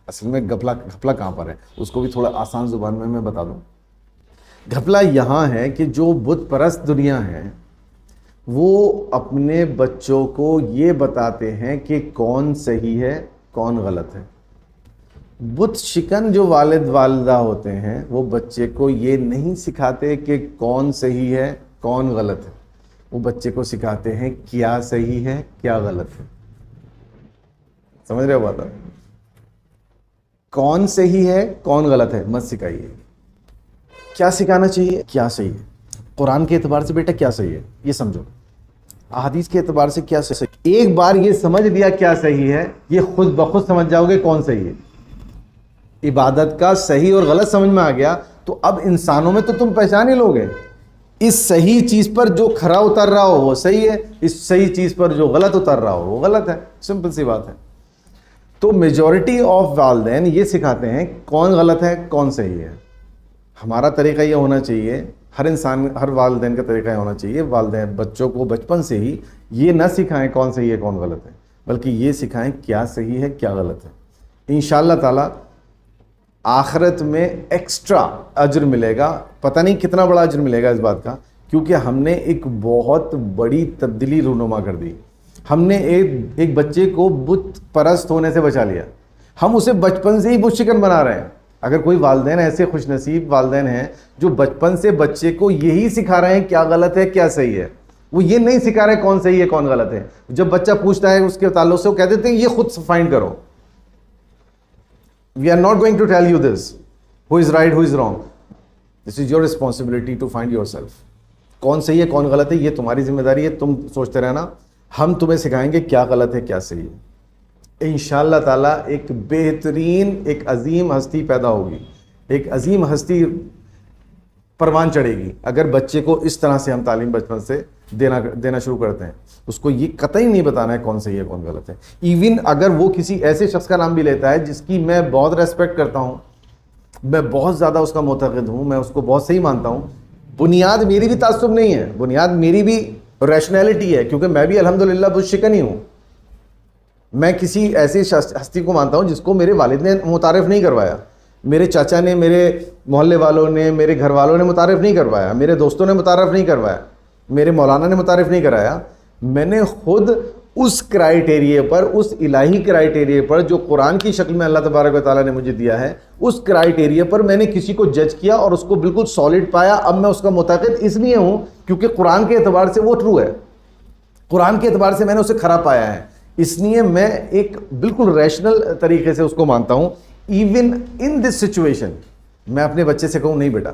اصل میں گھپلا کہاں پر ہے اس کو بھی تھوڑا آسان زبان میں بتا دوں. گھپلا یہاں ہے کہ جو بت پرست دنیا ہے وہ اپنے بچوں کو یہ بتاتے ہیں کہ کون صحیح ہے کون غلط ہے. بت شکن جو والد والدہ ہوتے ہیں وہ بچے کو یہ نہیں سکھاتے کہ کون صحیح ہے کون غلط ہے، وہ بچے کو سکھاتے ہیں کیا صحیح ہے کیا غلط ہے. سمجھ رہے ہو بات؟ کون صحیح ہے کون غلط ہے مت سکھائیے. کیا سکھانا چاہیے؟ کیا صحیح ہے. قرآن کے اعتبار سے بیٹا کیا صحیح ہے یہ سمجھو، احادیث کے اعتبار سے کیا صحیح ہے. ایک بار یہ سمجھ لیا کیا صحیح ہے، یہ خود بخود سمجھ جاؤ گے کون صحیح ہے. عبادت کا صحیح اور غلط سمجھ میں آ گیا تو اب انسانوں میں تو تم پہچان ہی لوگے. اس صحیح چیز پر جو کھرا اتر رہا ہو وہ صحیح ہے، اس صحیح چیز پر جو غلط اتر رہا ہو وہ غلط ہے. سمپل سی بات ہے. تو میجورٹی آف والدین یہ سکھاتے ہیں کون غلط ہے کون صحیح ہے. ہمارا طریقہ یہ ہونا چاہیے، ہر انسان ہر والدین کا طریقہ یہ ہونا چاہیے، والدین بچوں کو بچپن سے ہی یہ نہ سکھائیں کون صحیح ہے کون غلط ہے، بلکہ یہ سکھائیں کیا صحیح ہے کیا غلط ہے. انشاءاللہ تعالی آخرت میں ایکسٹرا اجر ملے گا. پتہ نہیں کتنا بڑا اجر ملے گا اس بات کا، کیونکہ ہم نے ایک بہت بڑی تبدیلی رونما کر دی. ہم نے ایک بچے کو بت پرست ہونے سے بچا لیا. ہم اسے بچپن سے ہی بت شکن بنا رہے ہیں. اگر کوئی والدین ایسے خوش نصیب والدین ہیں جو بچپن سے بچے کو یہی سکھا رہے ہیں کیا غلط ہے کیا صحیح ہے، وہ یہ نہیں سکھا رہے کون صحیح ہے کون غلط ہے. جب بچہ پوچھتا ہے اس کے تعلق سے وہ کہہ دیتے ہیں یہ خود فائنڈ کرو. We are not going to tell you this, who is right, who is wrong. This is your responsibility to find yourself. کون صحیح ہے کون غلط ہے یہ تمہاری ذمہ داری ہے، تم سوچتے رہنا. ہم تمہیں سکھائیں گے کیا غلط ہے کیا صحیح ہے. انشاءاللہ تعالیٰ ایک بہترین ایک عظیم ہستی پیدا ہوگی، ایک عظیم ہستی پروان چڑھے گی اگر بچے کو اس طرح سے ہم تعلیم بچپن سے دینا شروع کرتے ہیں. اس کو یہ قطعی نہیں بتانا ہے کون صحیح ہے کون غلط ہے. ایون اگر وہ کسی ایسے شخص کا نام بھی لیتا ہے جس کی میں بہت ریسپیکٹ کرتا ہوں، میں بہت زیادہ اس کا معتقد ہوں, میں اس کو بہت صحیح مانتا ہوں. بنیاد میری بھی تعصب نہیں ہے, بنیاد میری بھی ریشنلٹی ہے, کیونکہ میں بھی الحمدللہ بت شکن ہی ہوں. میں کسی ایسی ہستی کو مانتا ہوں جس کو میرے والد نے متعارف نہیں کروایا, میرے چاچا نے, میرے محلے والوں نے, میرے گھر والوں نے متعارف نہیں کروایا, میرے دوستوں نے متعارف نہیں کروایا, میرے مولانا نے متعارف نہیں کرایا. میں نے خود اس کرائیٹیریے پر, اس الہی کرائیٹیریے پر جو قرآن کی شکل میں اللہ تبارک و تعالیٰ نے مجھے دیا ہے, اس کرائیٹیریے پر میں نے کسی کو جج کیا اور اس کو بالکل سالڈ پایا. اب میں اس کا معتقد اس لیے ہوں کیونکہ قرآن کے اعتبار سے وہ ٹرو ہے, قرآن کے اعتبار سے میں نے اسے کھرا پایا ہے. اس لیے میں ایک بالکل ریشنل طریقے سے اس کو مانتا ہوں. ایون ان دس سچویشن میں اپنے بچے سے کہوں نہیں بیٹا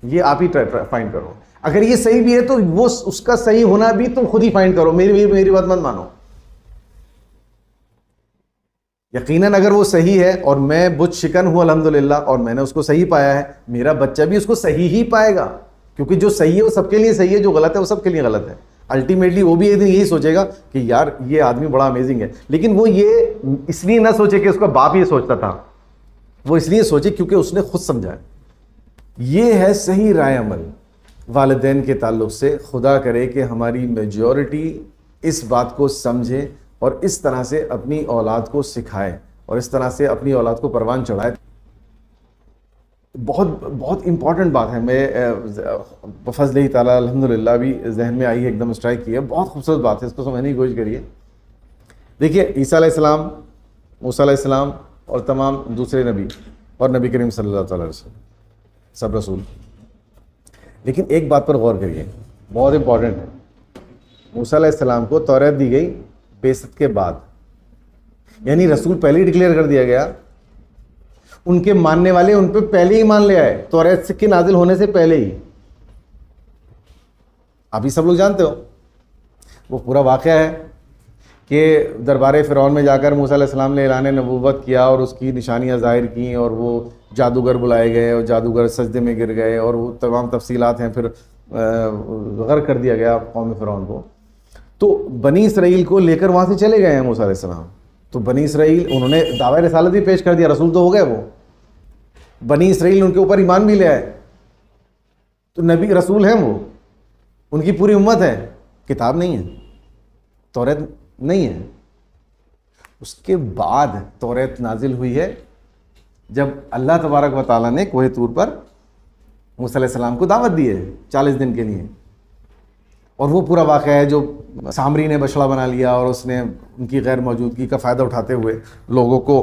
یہ آپ ہی فائنڈ کرو, اگر یہ صحیح بھی ہے تو وہ اس کا صحیح ہونا بھی تم خود ہی فائنڈ کرو, میری بات مت مانو. یقیناً اگر وہ صحیح ہے اور میں بت شکن ہوں الحمدللہ اور میں نے اس کو صحیح پایا ہے, میرا بچہ بھی اس کو صحیح ہی پائے گا, کیونکہ جو صحیح ہے وہ سب کے لیے صحیح ہے, جو غلط ہے وہ سب کے لیے غلط ہے. الٹیمیٹلی وہ بھی ایک دن یہی سوچے گا کہ یار یہ آدمی بڑا امیزنگ ہے, لیکن وہ یہ اس لیے نہ سوچے کہ اس کا باپ یہ سوچتا تھا, وہ اس لیے سوچے کیونکہ اس نے خود سمجھا ہے. یہ ہے صحیح رائے عمل والدین کے تعلق سے. خدا کرے کہ ہماری میجورٹی اس بات کو سمجھے اور اس طرح سے اپنی اولاد کو سکھائے اور اس طرح سے اپنی اولاد کو پروان چڑھائے. بہت بہت امپورٹنٹ بات ہے, میں بفضل تعالیٰ الحمدللہ بھی ذہن میں آئی ہے, ایک دم اسٹرائک کی ہے, بہت خوبصورت بات ہے, اس کو سمجھنے کی کوشش کریے. دیکھیے عیسیٰ علیہ السلام, موسیٰ علیہ السلام اور تمام دوسرے نبی اور نبی کریم صلی اللہ تعالیٰ علیہ وسلم سب رسول, لیکن ایک بات پر غور کریے, بہت امپورٹنٹ ہے. موسیٰ علیہ السلام کو توریت دی گئی بعثت کے بعد, یعنی رسول پہلے ہی ڈکلیئر کر دیا گیا, ان کے ماننے والے ان پہ پہلے ہی مان لے آئے, توریت کے نازل ہونے سے پہلے ہی. ابھی سب لوگ جانتے ہو وہ پورا واقعہ ہے کہ دربار فرعون میں جا کر موسیٰ علیہ السلام نے اعلان نبوت کیا اور اس کی نشانیاں ظاہر کیں, اور وہ جادوگر بلائے گئے اور جادوگر سجدے میں گر گئے, اور وہ تمام تفصیلات ہیں. پھر غرق کر دیا گیا قوم فرعون کو. تو بنی اسرائیل کو لے کر وہاں سے چلے گئے ہیں موسیٰ علیہ السلام. تو بنی اسرائیل انہوں نے دعویٰ رسالت بھی پیش کر دیا, رسول تو ہو گئے وہ, بنی اسرائیل ان کے اوپر ایمان بھی لے آئے, تو نبی رسول ہیں وہ, ان کی پوری امت ہے. کتاب نہیں ہے, توریت نہیں ہے. اس کے بعد توریت نازل ہوئی ہے جب اللہ تبارک و تعالیٰ نے کوہ طور پر موسیٰ علیہ السلام کو دعوت دی ہے 40 دن کے لیے. اور وہ پورا واقعہ ہے جو سامری نے بچڑا بنا لیا اور اس نے ان کی غیر موجودگی کا فائدہ اٹھاتے ہوئے لوگوں کو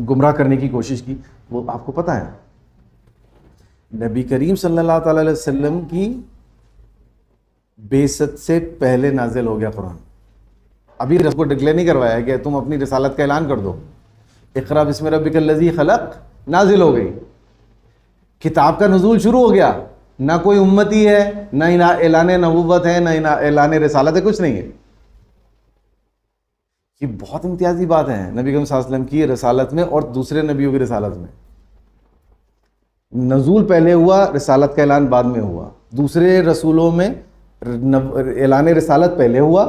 گمراہ کرنے کی کوشش کی, وہ آپ کو پتہ ہے. نبی کریم صلی اللہ تعالی علیہ وسلم کی بعثت سے پہلے نازل ہو گیا قرآن. ابھی رسول کو ڈکلیئر نہیں کروایا کہ تم اپنی رسالت کا اعلان کر دو. اقرا بسم ربک الذی خلق نازل ہو گئی, کتاب کا نزول شروع ہو گیا. نہ کوئی امتی ہے, نہ اعلان نبوت ہے, نہ اعلان رسالت ہے, کچھ نہیں ہے. یہ بہت امتیازی بات ہے نبی کریم صلی اللہ علیہ وسلم کی رسالت میں اور دوسرے نبیوں کی رسالت میں. نزول پہلے ہوا, رسالت کا اعلان بعد میں ہوا. دوسرے رسولوں میں اعلان رسالت پہلے ہوا,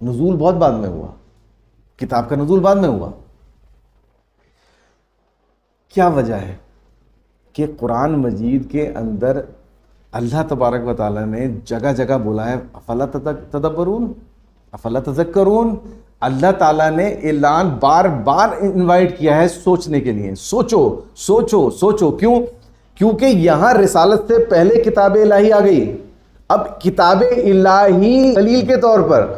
نزول بہت بعد میں ہوا, کتاب کا نزول بعد میں ہوا. کیا وجہ ہے کہ قرآن مجید کے اندر اللہ تبارک و تعالیٰ نے جگہ جگہ بولا ہے افلا تدبرون افلا تذکرون. اللہ تعالیٰ نے اعلان بار بار انوائٹ کیا ہے سوچنے کے لیے, سوچو سوچو سوچو. کیوں؟ کیونکہ یہاں رسالت سے پہلے کتاب الہی آ گئی. اب کتاب الہی دلیل کے طور پر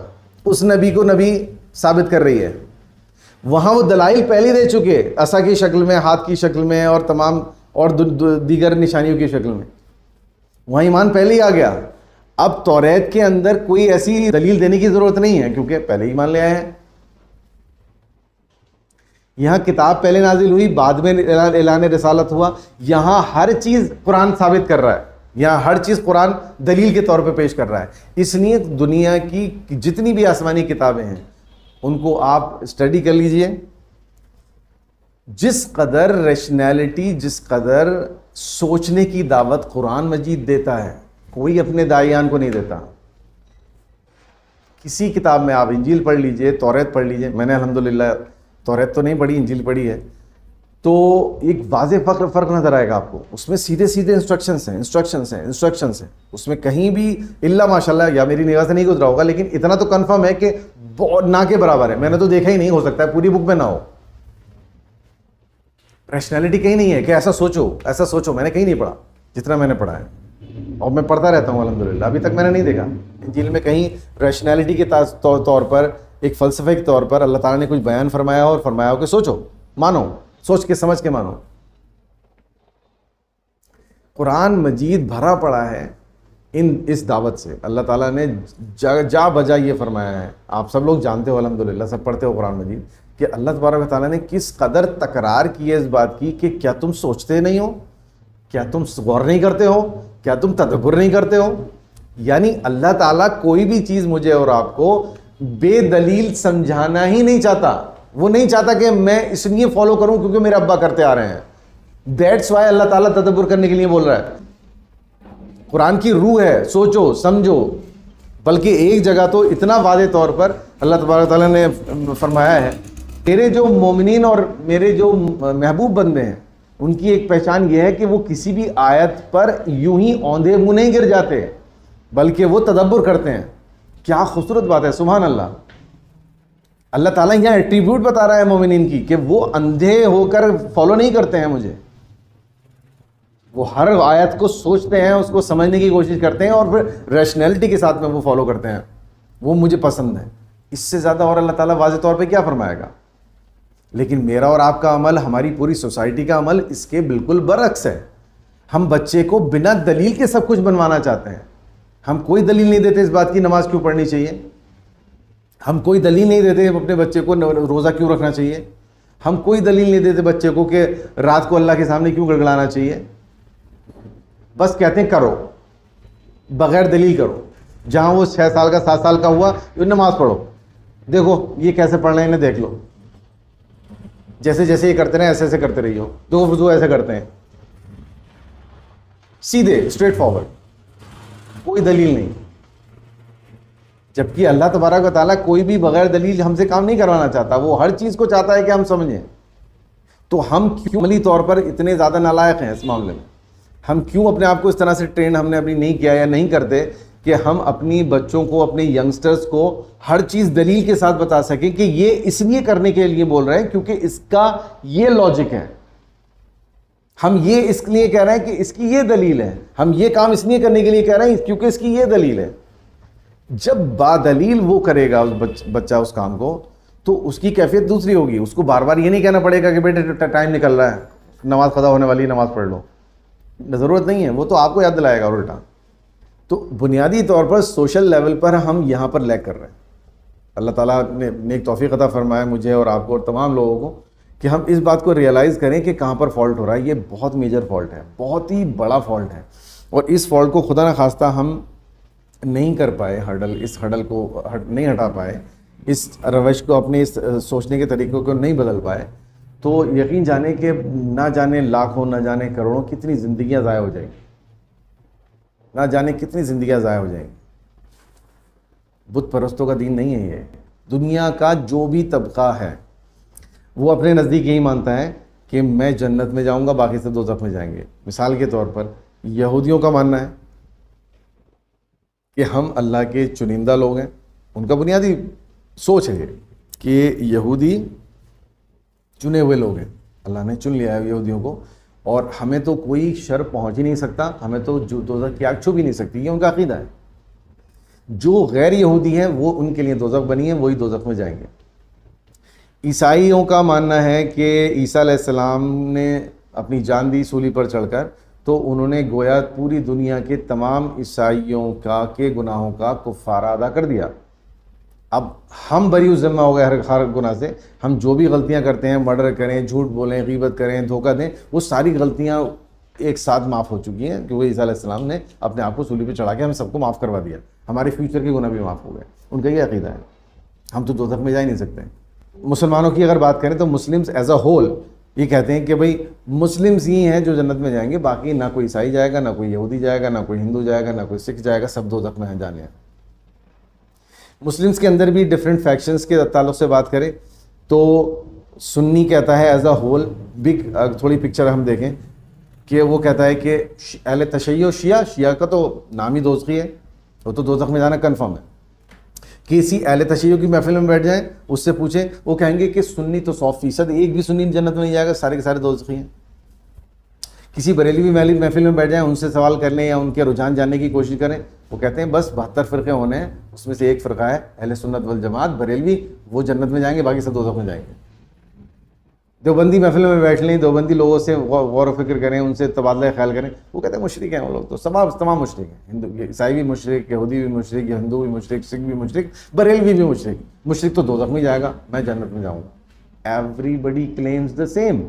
اس نبی کو نبی ثابت کر رہی ہے. وہاں وہ دلائل پہلے دے چکے, عصا کی شکل میں, ہاتھ کی شکل میں اور تمام اور دیگر نشانیوں کی شکل میں. وہاں ایمان پہلے ہی آ گیا. اب توریت کے اندر کوئی ایسی دلیل دینے کی ضرورت نہیں ہے کیونکہ پہلے ہی ایمان لے آئے ہیں. یہاں کتاب پہلے نازل ہوئی, بعد میں اعلان رسالت ہوا. یہاں ہر چیز قرآن ثابت کر رہا ہے, یہاں ہر چیز قرآن دلیل کے طور پہ پیش کر رہا ہے. اس لیے دنیا کی جتنی بھی آسمانی کتابیں ہیں ان کو آپ اسٹڈی کر لیجئے. جس قدر ریشنلٹی, جس قدر سوچنے کی دعوت قرآن مجید دیتا ہے, کوئی اپنے داعیان کو نہیں دیتا. کسی کتاب میں آپ انجیل پڑھ لیجئے, توریت پڑھ لیجئے. میں نے الحمدللہ توریت تو نہیں پڑھی, انجیل پڑھی ہے. تو ایک واضح فرق نظر آئے گا آپ کو. اس میں سیدھے سیدھے انسٹرکشنز ہیں. اس میں کہیں بھی الا ماشاء اللہ یا میری نگاہ سے نہیں گزرا ہوگا, لیکن اتنا تو کنفرم ہے کہ بہت نہ کے برابر ہے. میں نے تو دیکھا ہی نہیں, ہو سکتا ہے پوری بک میں نہ ہو. ریشنلٹی کہیں نہیں ہے کہ ایسا سوچو. میں نے کہیں نہیں پڑھا جتنا میں نے پڑھا ہے, اور میں پڑھتا رہتا ہوں الحمدللہ. ابھی تک میں نے نہیں دیکھا انجیل میں کہیں ریشنلٹی کے طور پر, ایک فلسفے کے طور پر اللہ تعالیٰ نے کچھ بیان فرمایا اور فرمایا ہو کہ سوچو, مانو, سوچ کے سمجھ کے مانو. قرآن مجید بھرا پڑا ہے اس دعوت سے. اللہ تعالیٰ نے جا بجا یہ فرمایا ہے. آپ سب لوگ جانتے ہو الحمدللہ, سب پڑھتے ہو قرآن مجید, کہ اللہ تبارک و تعالیٰ نے کس قدر تکرار کی ہے اس بات کی کہ کیا تم سوچتے نہیں ہو, کیا تم غور نہیں کرتے ہو, کیا تم تدبر نہیں کرتے ہو. یعنی اللہ تعالیٰ کوئی بھی چیز مجھے اور آپ کو بے دلیل سمجھانا ہی نہیں چاہتا. وہ نہیں چاہتا کہ میں اس لیے فالو کروں کیونکہ میرے ابا کرتے آ رہے ہیں. دیٹس وائی اللہ تعالیٰ تدبر کرنے کے لیے بول رہا ہے. قرآن کی روح ہے, سوچو سمجھو. بلکہ ایک جگہ تو اتنا واضح طور پر اللہ تبارک تعالیٰ نے فرمایا ہے, میرے جو مومنین اور میرے جو محبوب بندے ہیں ان کی ایک پہچان یہ ہے کہ وہ کسی بھی آیت پر یوں ہی اوندھے منہ نہیں گر جاتے, بلکہ وہ تدبر کرتے ہیں. کیا خوبصورت بات ہے, سبحان اللہ. اللہ تعالیٰ یہاں ایٹریبیوٹ بتا رہا ہے مومنین کی کہ وہ اندھے ہو کر فالو نہیں کرتے ہیں مجھے. وہ ہر آیت کو سوچتے ہیں, اس کو سمجھنے کی کوشش کرتے ہیں, اور پھر ریشنلٹی کے ساتھ میں وہ فالو کرتے ہیں. وہ مجھے پسند ہے. اس سے زیادہ اور اللہ تعالیٰ واضح طور پہ کیا فرمائے گا. لیکن میرا اور آپ کا عمل, ہماری پوری سوسائٹی کا عمل اس کے بالکل برعکس ہے. ہم بچے کو بنا دلیل کے سب کچھ بنوانا چاہتے ہیں. ہم کوئی دلیل نہیں دیتے اس بات کی نماز کیوں پڑھنی چاہیے. ہم کوئی دلیل نہیں دیتے اپنے بچے کو روزہ کیوں رکھنا چاہیے. ہم کوئی دلیل نہیں دیتے بچے کو کہ رات کو اللہ کے سامنے کیوں گڑگڑانا چاہیے. بس کہتے ہیں کرو, بغیر دلیل کرو. جہاں وہ 6 سال کا 7 سال کا ہوا, نماز پڑھو, دیکھو یہ کیسے پڑھ رہے ہیں انہیں دیکھ لو, جیسے جیسے یہ کرتے رہے ایسے ایسے کرتے رہی ہو, دو وضو ایسے کرتے ہیں, سیدھے اسٹریٹ فارورڈ, کوئی دلیل نہیں. جبکہ اللہ تبارک و تعالیٰ کوئی بھی بغیر دلیل ہم سے کام نہیں کروانا چاہتا. وہ ہر چیز کو چاہتا ہے کہ ہم سمجھیں. تو ہم کیوں عملی طور پر اتنے زیادہ نالائق ہیں اس معاملے میں. ہم کیوں اپنے آپ کو اس طرح سے ٹرین ہم نے اپنی نہیں کیا یا نہیں کرتے کہ ہم اپنی بچوں کو, اپنے ینگسٹرز کو ہر چیز دلیل کے ساتھ بتا سکیں کہ یہ اس لیے کرنے کے لیے بول رہے ہیں کیونکہ اس کا یہ لاجک ہے. ہم یہ اس لیے کہہ رہے ہیں کہ اس کی یہ دلیل ہے. ہم یہ کام اس لیے کرنے کے لیے کہہ رہے ہیں کیونکہ اس کی یہ دلیل ہے. جب بادلیل وہ کرے گا بچہ اس کام کو, تو اس کی کیفیت دوسری ہوگی. اس کو بار بار یہ نہیں کہنا پڑے گا کہ بیٹے ٹائم نکل رہا ہے, نماز قضا ہونے والی, نماز پڑھ لو. ضرورت نہیں ہے, وہ تو آپ کو یاد دلائے گا الٹا. تو بنیادی طور پر سوشل لیول پر ہم یہاں پر لیک کر رہے ہیں. اللہ تعالیٰ نے ایک توفیق عطا فرمایا مجھے اور آپ کو اور تمام لوگوں کو کہ ہم اس بات کو ریئلائز کریں کہ کہاں پر فالٹ ہو رہا ہے. یہ بہت میجر فالٹ ہے, بہت ہی بڑا فالٹ ہے, اور اس فالٹ کو خدا نخواستہ ہم نہیں کر پائے, اس ہڈل کو نہیں ہٹا پائے, اس روش کو, اپنے اس سوچنے کے طریقوں کو نہیں بدل پائے, تو یقین جانے کہ نہ جانے لاکھوں, نہ جانے کروڑوں کتنی زندگیاں ضائع ہو جائیں گی, نہ جانے کتنی زندگیاں ضائع ہو جائیں گی. بت پرستوں کا دین نہیں ہے یہ. دنیا کا جو بھی طبقہ ہے وہ اپنے نزدیک یہی مانتا ہے کہ میں جنت میں جاؤں گا, باقی سے دوزخ میں جائیں گے. مثال کے طور پر یہودیوں کا ماننا ہے کہ ہم اللہ کے چنندہ لوگ ہیں. ان کا بنیادی سوچ ہے یہ کہ یہودی چنے ہوئے لوگ ہیں, اللہ نے چن لیا ہے یہودیوں کو, اور ہمیں تو کوئی شر پہنچ ہی نہیں سکتا, ہمیں تو دوزخ کی آگ چھو بھی نہیں سکتی. یہ ان کا عقیدہ ہے. جو غیر یہودی ہیں وہ ان کے لیے دوزخ بنی ہیں, وہی دوزخ میں جائیں گے. عیسائیوں کا ماننا ہے کہ عیسیٰ علیہ السلام نے اپنی جان دی سولی پر چڑھ کر, تو انہوں نے گویا پوری دنیا کے تمام عیسائیوں کے گناہوں کا کفارہ ادا کر دیا. اب ہم بری ذمہ ہو گئے ہر گناہ سے. ہم جو بھی غلطیاں کرتے ہیں, مرڈر کریں, جھوٹ بولیں, غیبت کریں, دھوکہ دیں, وہ ساری غلطیاں ایک ساتھ معاف ہو چکی ہیں کیونکہ عیسیٰ علیہ السلام نے اپنے آپ کو سولی پہ چڑھا کے ہم سب کو معاف کروا دیا. ہمارے فیوچر کے گناہ بھی معاف ہو گئے. ان کا یہ عقیدہ ہے. ہم تو دوزخ میں جا ہی نہیں سکتے. مسلمانوں کی اگر بات کریں تو مسلمز ایز اے ہول یہ کہتے ہیں کہ بھئی مسلمز ہی ہیں جو جنت میں جائیں گے, باقی نہ کوئی عیسائی جائے گا, نہ کوئی یہودی جائے گا, نہ کوئی ہندو جائے گا, نہ کوئی سکھ جائے گا, سب دوزخ میں جانے ہیں. مسلمز کے اندر بھی ڈفرینٹ فیکشنز کے تعلق سے بات کریں تو سنی کہتا ہے ایز اے ہول بگ، تھوڑی پکچر ہم دیکھیں کہ وہ کہتا ہے کہ اہل تشیع شیعہ کا تو نام ہی دوزخی ہے، وہ تو دوزخ میں جانا کنفرم ہے. کسی اہل تشیع کی محفل میں بیٹھ جائیں، اس سے پوچھیں، وہ کہیں گے کہ سنی تو 100%، ایک بھی سنی جنت میں نہیں جائے گا، سارے کے سارے دوزخی ہیں. کسی بریلوی محفل میں بیٹھ جائیں، ان سے سوال کر لیں یا ان کے رجحان جاننے کی کوشش کریں، وہ کہتے ہیں بس 72 فرقے ہونے ہیں، اس میں سے ایک فرقہ ہے اہل سنت والجماعت بریلوی، وہ جنت میں جائیں گے، باقی سب دوزخ میں جائیں گے. دیوبندی محفل میں بیٹھ لیں، دیوبندی لوگوں سے غور و فکر کریں، ان سے تبادلہ خیال کریں، وہ کہتے ہیں مشرک ہیں وہ لوگ، تو تمام مشرک ہیں، ہندو عیسائی بھی مشرک، یہودی بھی مشرک، ہندو بھی مشرک، سکھ بھی مشرک، بریلوی بھی مشرک. مشرک تو دوزخ میں جائے گا، میں جنت میں جاؤں گا. Everybody claims the same.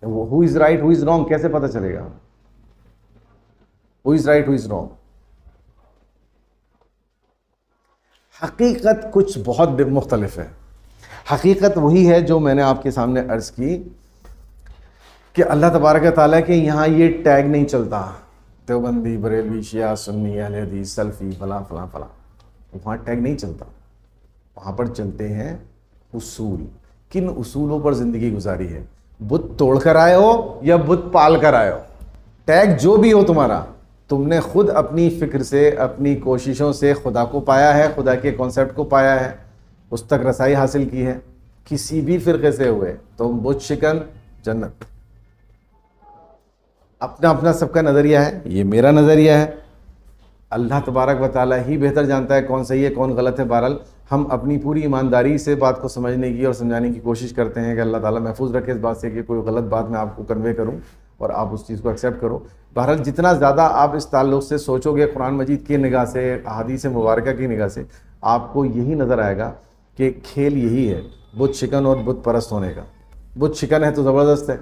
Who is right, who is wrong کیسے پتہ چلے گا؟ ہو is right, who is wrong. حقیقت کچھ بہت مختلف ہے. حقیقت وہی ہے جو میں نے آپ کے سامنے عرض کی کہ اللہ تبارک و تعالیٰ کے یہاں یہ ٹیگ نہیں چلتا دیوبندی، بریلوی، شیعہ، سنی، اہل حدیث، سلفی، فلاں فلاں فلاں، وہاں ٹیگ نہیں چلتا. وہاں پر چلتے ہیں اصول. کن اصولوں پر زندگی گزاری ہے؟ بت توڑ کر آئے ہو یا بت پال کر آئے ہو، ٹیگ جو بھی ہو تمہارا، تم نے خود اپنی فکر سے، اپنی کوششوں سے خدا کو پایا ہے، خدا کے کانسیپٹ کو پایا ہے، اس تک رسائی حاصل کی ہے. کسی بھی فرقے سے ہوئے تو بت شکن جنت. اپنا اپنا سب کا نظریہ ہے، یہ میرا نظریہ ہے. اللہ تبارک و تعالیٰ ہی بہتر جانتا ہے کون صحیح ہے کون غلط ہے. بہرحال ہم اپنی پوری ایمانداری سے بات کو سمجھنے کی اور سمجھانے کی کوشش کرتے ہیں کہ اللہ تعالیٰ محفوظ رکھے اس بات سے کہ کوئی غلط بات میں آپ کو کنوے کروں اور آپ اس چیز کو ایکسیپٹ کرو. بہرحال جتنا زیادہ آپ اس تعلق سے سوچو گے قرآن مجید کی نگاہ سے، احادیث مبارکہ کی نگاہ سے، آپ کو یہی نظر آئے گا کہ کھیل یہی ہے بت شکن اور بت پرست ہونے کا. بت شکن ہے تو زبردست ہے،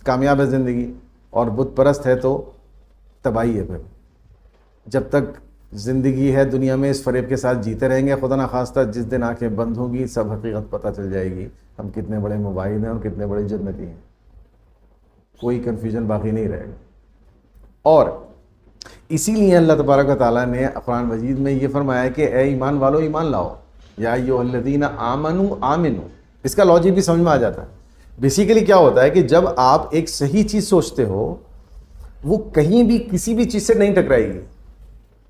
کامیاب ہے زندگی، اور بت پرست ہے تو تباہی ہے. پھر جب تک زندگی ہے دنیا میں اس فریب کے ساتھ جیتے رہیں گے، خدا نخواستہ جس دن آنکھیں بند ہوں گی سب حقیقت پتہ چل جائے گی، ہم کتنے بڑے مباحث ہیں اور کتنے بڑے جنتی ہیں. کوئی کنفیوژن باقی نہیں رہے گا. اور اسی لیے اللہ تبارک و تعالیٰ نے قرآن مجید میں یہ فرمایا کہ اے ایمان والو ایمان لاؤ، یا ایھا الذین آمنوا آمنوا. اس کا لاجک بھی سمجھ میں آ جاتا ہے. بیسیکلی کیا ہوتا ہے کہ جب آپ ایک صحیح چیز سوچتے ہو وہ کہیں بھی کسی بھی چیز سے نہیں ٹکرائے گی،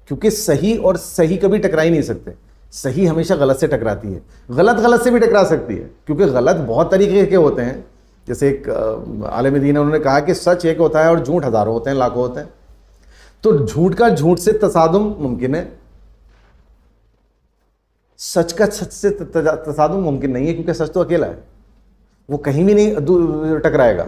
کیونکہ صحیح اور صحیح کبھی ٹکرا ہی نہیں سکتے. صحیح ہمیشہ غلط سے ٹکراتی ہے، غلط سے بھی ٹکرا سکتی ہے، کیونکہ غلط بہت طریقے کے ہوتے ہیں. جیسے ایک عالم دین انہوں نے کہا کہ سچ ایک ہوتا ہے اور جھوٹ ہزاروں ہوتے ہیں، لاکھوں ہوتے ہیں. تو جھوٹ کا جھوٹ سے تصادم ممکن ہے، سچ کا سچ سے تصادم ممکن نہیں ہے، کیونکہ سچ تو اکیلا ہے، وہ کہیں بھی نہیں ٹکرائے گا.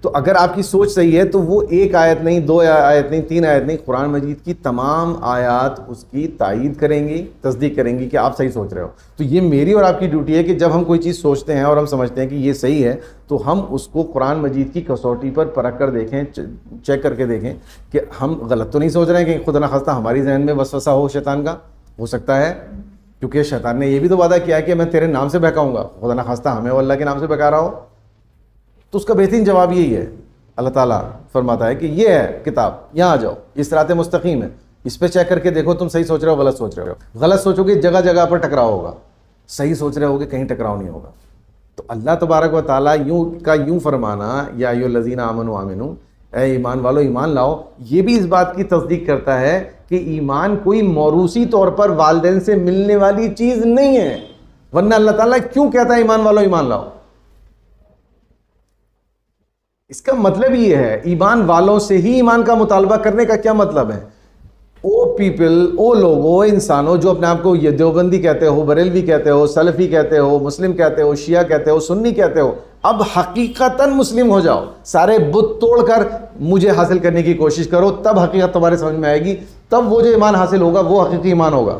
تو اگر آپ کی سوچ صحیح ہے تو وہ ایک آیت نہیں، 2 آیت نہیں، 3 آیت نہیں، قرآن مجید کی تمام آیات اس کی تائید کریں گی، تصدیق کریں گی کہ آپ صحیح سوچ رہے ہو. تو یہ میری اور آپ کی ڈیوٹی ہے کہ جب ہم کوئی چیز سوچتے ہیں اور ہم سمجھتے ہیں کہ یہ صحیح ہے تو ہم اس کو قرآن مجید کی کسوٹی پر پرکھ کر دیکھیں، چیک کر کے دیکھیں کہ ہم غلط تو نہیں سوچ رہے ہیں، کہ خدا نخواستہ ہماری ذہن میں وسوسہ ہو شیطان کا. ہو سکتا ہے، کیونکہ شیطان نے یہ بھی تو وعدہ کیا ہے کہ میں تیرے نام سے بہکاؤں گا. خدا نخواستہ ہمیں وہ اللہ کے نام سے بہکا رہا ہو. تو اس کا بہترین جواب یہی ہے، اللہ تعالیٰ فرماتا ہے کہ یہ ہے کتاب، یہاں آ جاؤ، یہ صراط مستقیم ہے، اس پہ چیک کر کے دیکھو تم صحیح سوچ رہے ہو غلط سوچ رہے ہو. غلط سوچو گے جگہ جگہ پر ٹکراؤ ہوگا، صحیح سوچ رہے ہوگے کہیں ٹکراؤ نہیں ہوگا. تو اللہ تبارک و تعالیٰ یوں فرمانا یا ایھا الذین آمنوا آمنوا، اے ایمان والو ایمان لاؤ، یہ بھی اس بات کی تصدیق کرتا ہے کہ ایمان کوئی موروثی طور پر والدین سے ملنے والی چیز نہیں ہے. ورنہ اللہ تعالیٰ کیوں کہتا ہے ایمان والو ایمان لاؤ؟ اس کا مطلب یہ ہے، ایمان والوں سے ہی ایمان کا مطالبہ کرنے کا کیا مطلب ہے؟ او پیپل، او لوگوں، انسانوں جو اپنے آپ کو یہ دیوبندی کہتے ہو، بریلوی کہتے ہو، سلفی کہتے ہو، مسلم کہتے ہو، شیعہ کہتے ہو، سنی کہتے ہو، اب حقیقتاً مسلم ہو جاؤ. سارے بت توڑ کر مجھے حاصل کرنے کی کوشش کرو، تب حقیقت تمہارے سمجھ میں آئے گی. تب وہ جو ایمان حاصل ہوگا وہ حقیقی ایمان ہوگا.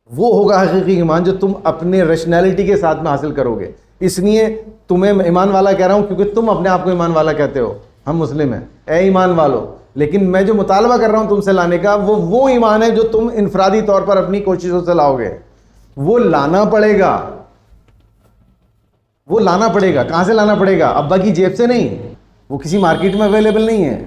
وہ ہوگا حقیقی ایمان جو تم اپنے ریشنلٹی کے ساتھ میں حاصل کرو گے. اس لیے تمہیں ایمان والا کہہ رہا ہوں کیونکہ تم اپنے آپ کو ایمان والا کہتے ہو. ہم مسلم ہیں، اے ایمان والو. لیکن میں جو مطالبہ کر رہا ہوں تم سے لانے کا وہ ایمان ہے جو تم انفرادی طور پر اپنی کوششوں سے لاؤ گے. وہ لانا پڑے گا، وہ لانا پڑے گا. کہاں سے لانا پڑے گا؟ ابا کی جیب سے نہیں، وہ کسی مارکیٹ میں اویلیبل نہیں ہے.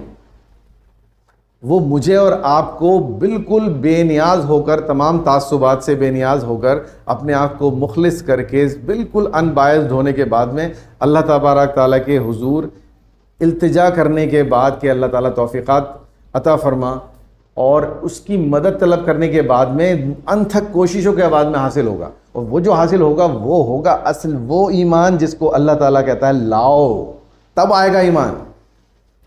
وہ مجھے اور آپ کو بالکل بے نیاز ہو کر، تمام تعصبات سے بے نیاز ہو کر، اپنے آپ کو مخلص کر کے بالکل ان بائزڈ ہونے کے بعد میں اللہ تبارک تعالیٰ کے حضور التجا کرنے کے بعد کہ اللہ تعالیٰ توفیقات عطا فرما، اور اس کی مدد طلب کرنے کے بعد میں انتھک کوششوں کے بعد میں حاصل ہوگا. اور وہ جو حاصل ہوگا وہ ہوگا اصل وہ ایمان جس کو اللہ تعالیٰ کہتا ہے لاؤ، تب آئے گا ایمان.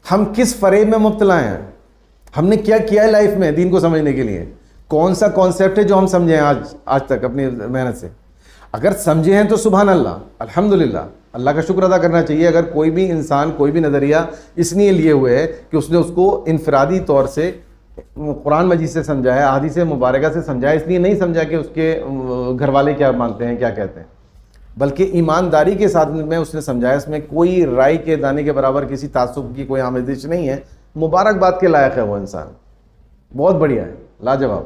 ہم کس فریب میں مبتلا ہیں؟ ہم نے کیا کیا ہے لائف میں دین کو سمجھنے کے لیے؟ کون سا کانسیپٹ ہے جو ہم سمجھے ہیں آج تک اپنی محنت سے؟ اگر سمجھے ہیں تو سبحان اللہ، الحمدللہ، اللہ کا شکر ادا کرنا چاہیے. اگر کوئی بھی انسان کوئی بھی نظریہ اس لیے لیے ہوئے ہے کہ اس نے اس کو انفرادی طور سے قرآن مجید سے سمجھا ہے، احادیث مبارکہ سے سمجھا ہے، اس لیے نہیں سمجھا کہ اس کے گھر والے کیا مانتے ہیں، کیا کہتے ہیں، بلکہ ایمانداری کے ساتھ میں اس نے سمجھا ہے. اس میں کوئی رائے کے دانے کے برابر کسی تعصب کی کوئی آمیزش نہیں ہے. مبارکباد کے لائق ہے وہ انسان، بہت بڑھیا ہے، لاجواب.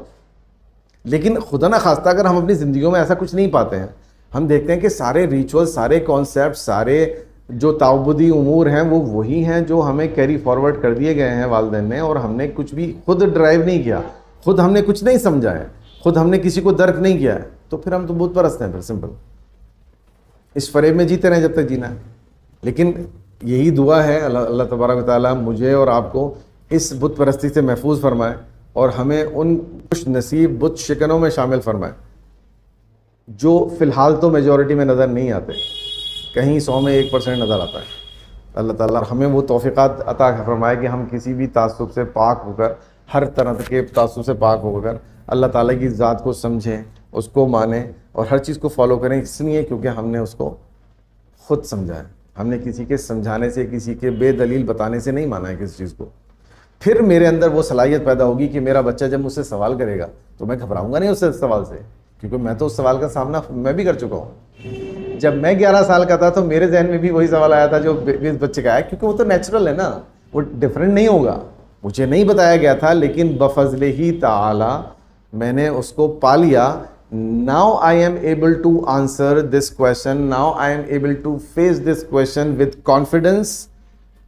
لیکن خدا نہ خواستہ اگر ہم اپنی زندگیوں میں ایسا کچھ نہیں پاتے ہیں، ہم دیکھتے ہیں کہ سارے ریچول، سارے کانسیپٹ، سارے جو تعبدی امور ہیں وہ وہی ہیں جو ہمیں کیری فارورڈ کر دیے گئے ہیں والدین نے، اور ہم نے کچھ بھی خود ڈرائیو نہیں کیا، خود ہم نے کچھ نہیں سمجھا ہے، خود ہم نے کسی کو درک نہیں کیا ہے. تو پھر ہم تو بت پرست ہیں. پھر سمپل اس فریب میں جیتے رہیں جب تک جینا ہے. لیکن یہی دعا ہے، اللہ تبارک و تعالیٰ مجھے اور آپ کو اس بت پرستی سے محفوظ فرمائے اور ہمیں ان خوش نصیب بت شکنوں میں شامل فرمائے جو فی الحال تو میجورٹی میں نظر نہیں آتے، کہیں 100 میں 1% نظر آتا ہے. اللہ تعالیٰ ہمیں وہ توفیقات عطا فرمائے کہ ہم کسی بھی تعصب سے پاک ہو کر، ہر طرح کے تعصب سے پاک ہو کر اللہ تعالیٰ کی ذات کو سمجھیں، اس کو مانیں اور ہر چیز کو فالو کریں. اس لیے کیونکہ ہم نے اس کو خود سمجھا ہے، ہم نے کسی کے سمجھانے سے، کسی کے بے دلیل بتانے سے نہیں مانا ہے کسی چیز کو. پھر میرے اندر وہ صلاحیت پیدا ہوگی کہ میرا بچہ جب مجھ سے سوال کرے گا تو میں گھبراؤں گا نہیں اس سوال سے، کیونکہ میں تو اس سوال کا سامنا میں بھی کر چکا ہوں. جب میں 11 سال کا تھا تو میرے ذہن میں بھی وہی سوال آیا تھا جو اس بچے کا ہے، کیونکہ وہ تو نیچرل ہے نا، وہ ڈیفرنٹ نہیں ہوگا. مجھے نہیں بتایا گیا تھا، لیکن بفضل ہی تعالی میں نے اس کو پا لیا. Now I am able to answer this question. Now I am able to face this question with confidence.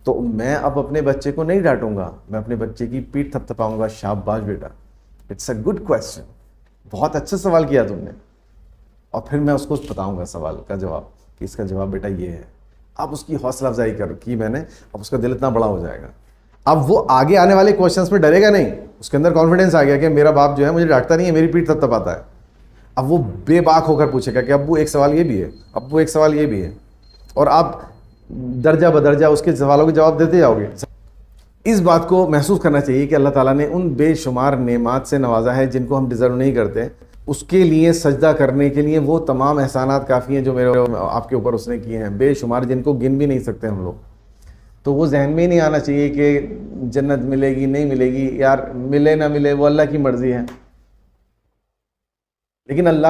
تو میں اب اپنے بچے کو نہیں ڈانٹوں گا، میں اپنے بچے کی پیٹھ تھپتھپاؤں گا، شاباش بیٹا، اٹس اے گڈ کویسچن، بہت اچھا سوال کیا تم نے. اور پھر میں اس کو بتاؤں گا سوال کا جواب کہ اس کا جواب بیٹا یہ ہے. اب اس کی حوصلہ افزائی کی میں نے، اب اس کا دل اتنا بڑا ہو جائے گا. اب وہ آگے آنے والے کویشچنس میں ڈرے گا نہیں، اس کے اندر کانفیڈنس آ گیا کہ میرا باپ جو ہے مجھے ڈانٹتا نہیں ہے، میری پیٹھ تھپتھپاتا ہے. اب وہ بے باک ہو کر پوچھے گا کہ ابو ایک سوال یہ بھی ہے، ابو ایک سوال یہ بھی ہے، اور آپ درجہ بدرجہ اس کے سوالوں کے جواب دیتے جاؤ گے. اس بات کو محسوس کرنا چاہیے کہ اللہ تعالیٰ نے ان بے شمار نعمات سے نوازا ہے جن کو ہم ڈیزرو نہیں کرتے. اس کے لیے سجدہ کرنے کے لیے وہ تمام احسانات کافی ہیں جو میرے آپ کے اوپر اس نے کیے ہیں، بے شمار، جن کو گن بھی نہیں سکتے ہم لوگ. تو وہ ذہن میں ہی نہیں آنا چاہیے کہ جنت ملے گی نہیں ملے گی، یار ملے نہ ملے وہ اللہ کی مرضی ہے. لیکن اللہ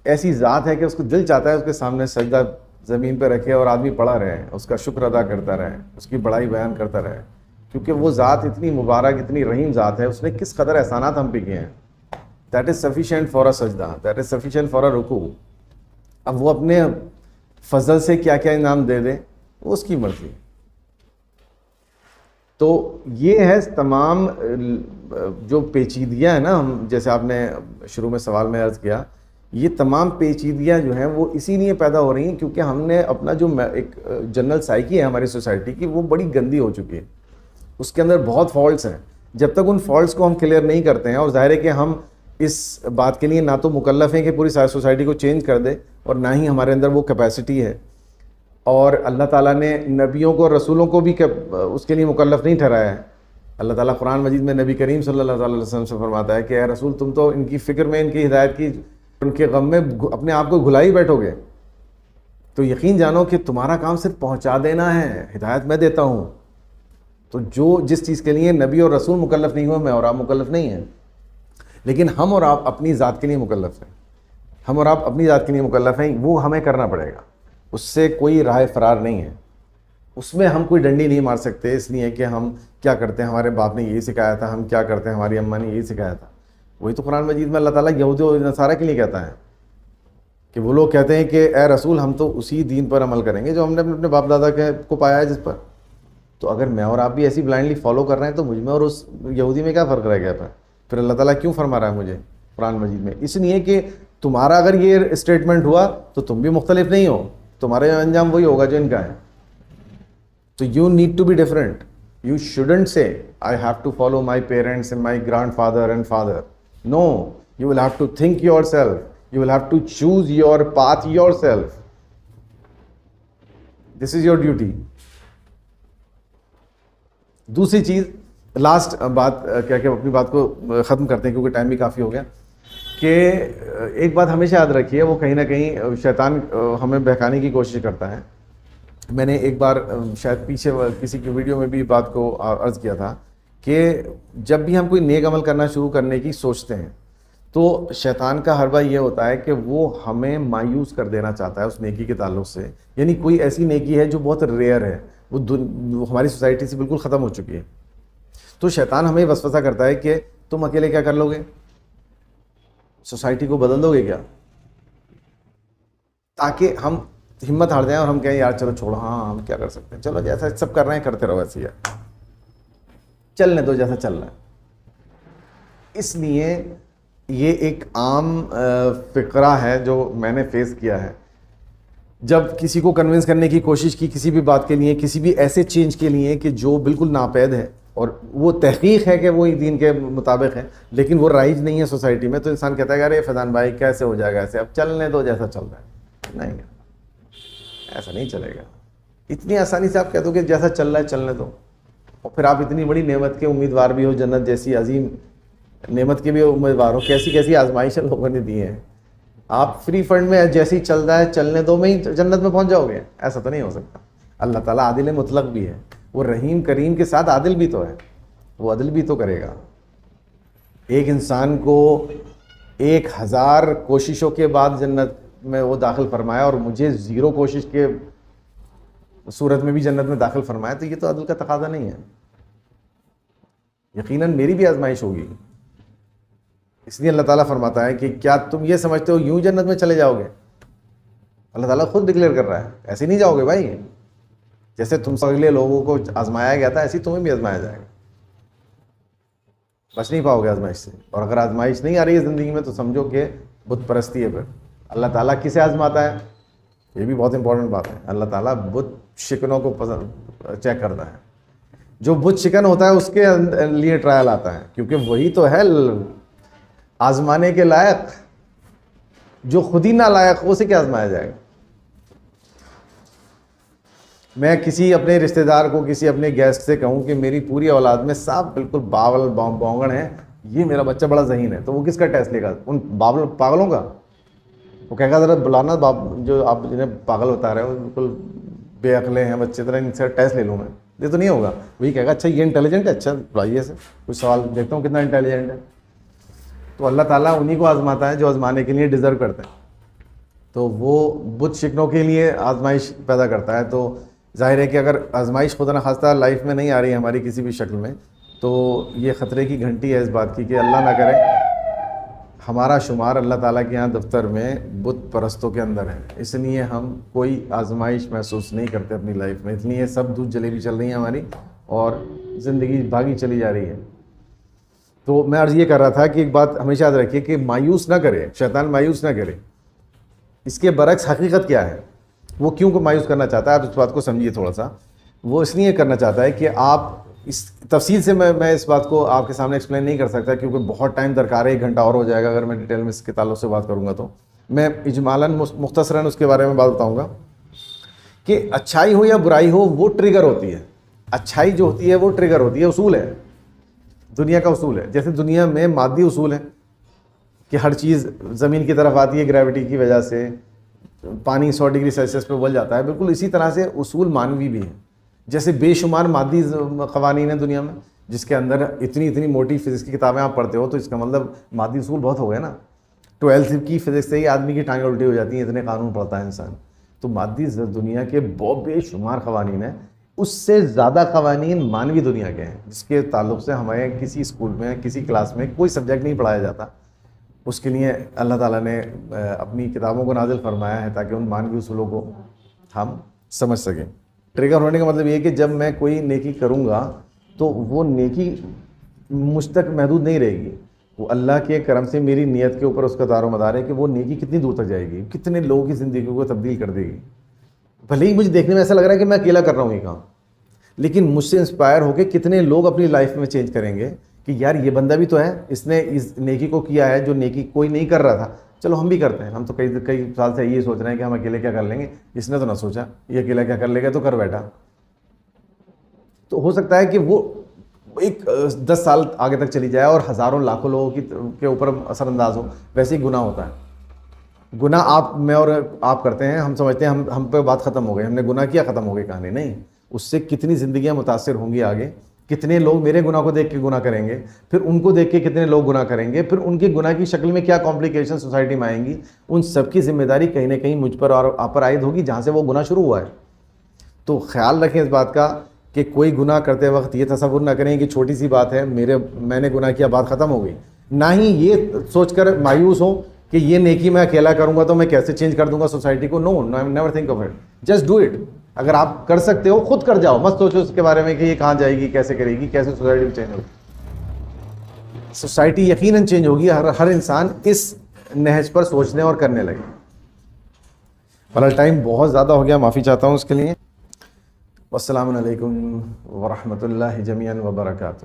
ایسی ذات ہے کہ اس کو دل چاہتا ہے اس کے سامنے سجدہ زمین پہ رکھے اور آدمی پڑا رہے، اس کا شکر ادا کرتا رہے، اس کی بڑائی بیان کرتا رہے، کیونکہ وہ ذات اتنی مبارک، اتنی رحیم ذات ہے. اس نے کس قدر احسانات ہم پہ کیے ہیں. That is sufficient for a سجدہ، that is sufficient for a رکوع. اب وہ اپنے فضل سے کیا کیا انعام دے دے وہ اس کی مرضی. تو یہ ہے تمام جو پیچیدگیاں ہیں نا، ہم جیسے آپ نے شروع میں سوال میں عرض کیا، یہ تمام پیچیدگیاں جو ہیں وہ اسی لیے پیدا ہو رہی ہیں کیونکہ ہم نے اپنا جو ایک جنرل سائیکی ہے ہماری سوسائٹی کی، وہ بڑی گندی ہو چکی ہے. اس کے اندر بہت فالٹس ہیں. جب تک ان فالٹس کو ہم کلیئر نہیں کرتے ہیں، اور ظاہر ہے کہ ہم اس بات کے لیے نہ تو مکلف ہیں کہ پوری سوسائٹی کو چینج کر دے، اور نہ ہی ہمارے اندر وہ کیپیسٹی ہے. اور اللہ تعالیٰ نے نبیوں کو، رسولوں کو بھی اس کے لیے مکلف نہیں ٹھہرایا ہے. اللہ تعالیٰ قرآن مجید میں نبی کریم صلی اللہ علیہ وسلم سے فرماتا ہے کہ اے رسول تم تو ان کی فکر میں، ان کی ہدایت کی، ان کے غم میں اپنے آپ کو گھلا ہی بیٹھو گے. تو یقین جانو کہ تمہارا کام صرف پہنچا دینا ہے، ہدایت میں دیتا ہوں. تو جس چیز کے لیے نبی اور رسول مکلف نہیں ہوئے، میں اور آپ مکلف نہیں ہیں. لیکن ہم اور آپ اپنی ذات کے لیے مکلف ہیں، ہم اور آپ اپنی ذات کے لیے مکلف ہیں. وہ ہمیں کرنا پڑے گا، اس سے کوئی راہ فرار نہیں ہے. اس میں ہم کوئی ڈنڈی نہیں مار سکتے اس لیے کہ ہم کیا کرتے ہیں، ہمارے باپ نے یہی سکھایا تھا، ہم کیا کرتے ہیں، ہماری اماں نے یہی سکھایا تھا. وہی تو قرآن مجید میں اللہ تعالیٰ یہود و نصارہ کے لیے کہتا ہے کہ وہ لوگ کہتے ہیں کہ اے رسول ہم تو اسی دین پر عمل کریں گے جو ہم نے اپنے باپ دادا کو پایا ہے جس پر. تو اگر میں اور آپ بھی ایسی بلائنڈلی فالو کر رہے ہیں تو مجھ میں اور اس یہودی میں کیا فرق رہ گیا تھا؟ پھر اللہ تعالیٰ کیوں فرما رہا ہے مجھے قرآن مجید میں؟ اس لیے کہ تمہارا اگر یہ اسٹیٹمنٹ ہوا تو تم بھی مختلف نہیں ہو, تمہارا انجام وہی ہوگا جو ان کا ہے. تو you need to be different. You shouldn't say I have to follow my parents and my grandfather and father. No, you will have to think yourself, you will have to choose your path yourself. This is your duty. دوسری چیز, last بات کیا کہ اپنی بات کو ختم کرتے ہیں کیونکہ ٹائم بھی کافی ہو گیا, کہ ایک بات ہمیشہ یاد رکھیے, وہ کہیں نہ کہیں شیطان ہمیں بہکانے کی کوشش کرتا ہے. میں نے ایک بار شاید پیچھے کسی کی ویڈیو میں بھی بات کو عرض کیا تھا کہ جب بھی ہم کوئی نیک عمل کرنا شروع کرنے کی سوچتے ہیں تو شیطان کا حربہ یہ ہوتا ہے کہ وہ ہمیں مایوس کر دینا چاہتا ہے اس نیکی کے تعلق سے. یعنی کوئی ایسی نیکی ہے جو بہت ریئر ہے, وہ ہماری سوسائٹی سے بالکل ختم ہو چکی ہے, تو شیطان ہمیں وسوسہ کرتا ہے کہ تم اکیلے کیا کر لو گے, سوسائٹی کو بدل دو گے کیا, تاکہ ہم ہمت ہار جائیں اور ہم کہیں یار چلو چھوڑو, ہاں ہم کیا کر سکتے ہیں, چلو جیسا سب کر رہے ہیں کرتے رہو, ایسے یار چلنے دو جیسا چل رہا ہے. اس لیے یہ ایک عام فقرہ ہے جو میں نے فیس کیا ہے. جب کسی کو کنونس کرنے کی کوشش کی کسی بھی بات کے لیے, کسی بھی ایسے چینج کے لیے کہ جو بالکل ناپید ہے اور وہ تحقیق ہے کہ وہ دین کے مطابق ہے لیکن وہ رائج نہیں ہے سوسائٹی میں, تو انسان کہتا ہے ارے فیضان بھائی کیسے ہو جائے گا ایسے, اب چلنے دو جیسا چل رہا ہے. نہیں, ایسا نہیں چلے گا. اتنی آسانی سے آپ کہہ دو کہ جیسا چل رہا ہے چلنے دو, اور پھر آپ اتنی بڑی نعمت کے امیدوار بھی ہو, جنت جیسی عظیم نعمت کے بھی امیدوار ہو. کیسی کیسی آزمائشیں لوگوں نے دی ہیں. آپ فری فنڈ میں جیسے ہی چل رہا ہے چلنے دو میں ہی جنت میں پہنچ جاؤ گے, ایسا تو نہیں ہو سکتا. اللہ تعالیٰ عادل مطلق بھی ہے, وہ رحیم کریم کے ساتھ عادل بھی تو ہے, وہ عدل بھی تو کرے گا. ایک انسان کو 1000 کوششوں کے بعد جنت میں وہ داخل فرمایا اور مجھے 0 کوشش کے صورت میں بھی جنت میں داخل فرمایا, تو یہ تو عدل کا تقاضا نہیں ہے. یقیناً میری بھی آزمائش ہوگی. اس لیے اللہ تعالیٰ فرماتا ہے کہ کیا تم یہ سمجھتے ہو یوں جنت میں چلے جاؤ گے؟ اللہ تعالیٰ خود ڈکلیئر کر رہا ہے ایسے نہیں جاؤ گے بھائی. جیسے تم سے اگلے لوگوں کو آزمایا گیا تھا ایسے تمہیں بھی آزمایا جائے گا. بچ نہیں پاؤ گے آزمائش سے. اور اگر آزمائش نہیں آ رہی ہے زندگی میں تو سمجھو کہ بت پرستی ہے. پھر اللہ تعالیٰ کسے آزماتا ہے, یہ بھی بہت امپورٹنٹ بات ہے. اللہ تعالیٰ بت شکنوں کو چیک کرتا ہے. جو بت شکن ہوتا ہے اس کے لیے ٹرائل آتا ہے, کیونکہ وہی تو ہے آزمانے کے لائق. جو خود ہی نہ لائق ہو اسے کیا آزمایا جائے گا. میں کسی اپنے رشتہ دار کو, کسی اپنے گیسٹ سے کہوں کہ میری پوری اولاد میں سب بالکل باول بونگڑ ہیں, یہ میرا بچہ بڑا ذہین ہے, تو وہ کس کا ٹیسٹ لے گا؟ ان پاگلوں کا. وہ کہے گا ذرا بلانا جو آپ جنہیں پاگل بتا رہے ہو بالکل بے عقلیں ہیں بچے, ذرا ان سے ٹیسٹ لے لوں میں. یہ تو نہیں ہوگا. وہی کہے گا اچھا یہ انٹیلیجنٹ ہے, اچھا بلائیے سے کچھ سوال دیکھتا ہوں کتنا انٹیلیجنٹ ہے. تو اللہ تعالیٰ انہی کو آزماتا ہے جو آزمانے کے لیے ڈیزرو کرتے ہیں. تو وہ بت شکنوں کے لیے آزمائش پیدا کرتا ہے. تو ظاہر ہے کہ اگر آزمائش خدا نخواستہ لائف میں نہیں آ رہی ہے ہماری کسی بھی شکل میں, تو یہ خطرے کی گھنٹی ہے اس بات کی کہ اللہ نہ کرے ہمارا شمار اللہ تعالیٰ کے یہاں دفتر میں بت پرستوں کے اندر ہے. اس لیے ہم کوئی آزمائش محسوس نہیں کرتے اپنی لائف میں. اس لیے سب دودھ جلیبی چل رہی ہیں ہماری اور زندگی بھاگی چلی جا رہی ہے. تو میں عرض یہ کر رہا تھا کہ ایک بات ہمیشہ یاد رکھیے کہ مایوس نہ کرے, شیطان مایوس نہ کرے. اس کے برعکس حقیقت کیا ہے, وہ کیوں کو مایوس کرنا چاہتا ہے, آپ اس بات کو سمجھیے تھوڑا سا. وہ اس لیے کرنا چاہتا ہے کہ آپ اس تفصیل سے میں اس بات کو آپ کے سامنے ایکسپلین نہیں کر سکتا کیونکہ بہت ٹائم درکار ہے, 1 گھنٹہ اور ہو جائے گا اگر میں ڈیٹیل میں اس کے تعلق سے بات کروں گا. تو میں اجمالاً مختصراً اس کے بارے میں بات بتاؤں گا کہ اچھائی ہو یا برائی ہو وہ ٹریگر ہوتی ہے. اچھائی جو ہوتی ہے وہ ٹریگر ہوتی ہے, اصول ہے, دنیا کا اصول ہے. جیسے دنیا میں مادی اصول ہے کہ ہر چیز زمین کی طرف آتی ہے گریوٹی کی وجہ سے, پانی 100 ڈگری سیلسیس پہ ابل جاتا ہے, بالکل اسی طرح سے اصول مانوی بھی ہیں. جیسے بے شمار مادی قوانین ہیں دنیا میں جس کے اندر اتنی موٹی فزکس کی کتابیں آپ پڑھتے ہو تو اس کا مطلب مادی اصول بہت ہو گئے نا. 12th کی فزکس سے ہی آدمی کی ٹانگیں الٹی ہو جاتی ہیں, اتنے قانون پڑھتا ہے انسان. تو مادی دنیا کے بہت بے شمار قوانین ہیں, اس سے زیادہ قوانین مانوی دنیا کے ہیں جس کے تعلق سے ہمیں کسی اسکول میں کسی کلاس میں کوئی سبجیکٹ نہیں پڑھایا جاتا. اس کے لیے اللہ تعالیٰ نے اپنی کتابوں کو نازل فرمایا ہے تاکہ ان مانوی اصولوں کو ہم سمجھ سکیں. ٹریگر ہونے کا مطلب یہ ہے کہ جب میں کوئی نیکی کروں گا تو وہ نیکی مجھ تک محدود نہیں رہے گی، وہ اللہ کے کرم سے میری نیت کے اوپر اس کا دار و مدار ہے کہ وہ نیکی کتنی دور تک جائے گی، کتنے لوگوں کی زندگیوں کو تبدیل کر دے گی۔ بھلے ہی مجھے دیکھنے میں ایسا لگ رہا ہے کہ میں اکیلا کر رہا ہوں یہ کام، لیکن مجھ سے انسپائر ہو کے کتنے لوگ اپنی لائف میں چینج کریں گے کہ یار یہ بندہ بھی تو ہے، اس نے اس نیکی کو کیا ہے جو نیکی کوئی نہیں کر رہا تھا، چلو ہم بھی کرتے ہیں۔ ہم تو کئی سال سے یہ سوچ رہے ہیں کہ ہم اکیلے کیا کر لیں گے، اس نے تو نہ سوچا یہ اکیلا کیا کر لے گا، تو کر بیٹھا۔ تو ہو سکتا ہے کہ وہ ایک 10 سال آگے تک چلی جائے اور ہزاروں لاکھوں لوگوں کے اوپر اثر انداز ہو، ویسے ہی گناہ ہوتا ہے۔ گناہ آپ میں اور آپ کرتے ہیں، ہم سمجھتے ہیں ہم پہ بات ختم ہو گئی، ہم نے گناہ کیا ختم ہو گئی کہانی، نہیں، اس سے کتنی زندگیاں متاثر ہوں گی آگے، کتنے لوگ میرے گناہ کو دیکھ کے گناہ کریں گے، پھر ان کو دیکھ کے کتنے لوگ گناہ کریں گے، پھر ان کے گناہ کی شکل میں کیا کمپلیکیشن سوسائٹی میں آئیں گی، ان سب کی ذمہ داری کہیں نہ کہیں مجھ پر اور آپ پر عائد ہوگی جہاں سے وہ گناہ شروع ہوا ہے۔ تو خیال رکھیں اس بات کا کہ کوئی گناہ کرتے وقت یہ تصور نہ کریں کہ چھوٹی سی بات ہے، میں نے گناہ کیا بات ختم ہو گئی، نہ ہی یہ سوچ کر مایوس ہوں کہ یہ نیکی میں اکیلا کروں گا تو میں کیسے چینج کر دوں گا سوسائٹی کو۔ No, never think of it, just do it. اگر آپ کر سکتے ہو خود کر جاؤ، مت سوچو اس کے بارے میں کہ یہ کہاں جائے گی، کیسے کرے گی، کیسے سوسائٹی چینج ہوگی۔ سوسائٹی یقیناً چینج ہوگی، ہر انسان اس نہج پر سوچنے اور کرنے لگے۔ والا ٹائم بہت زیادہ ہو گیا، معافی چاہتا ہوں اس کے لیے۔ والسلام علیکم ورحمۃ اللہ جمیعاً وبرکاتہ۔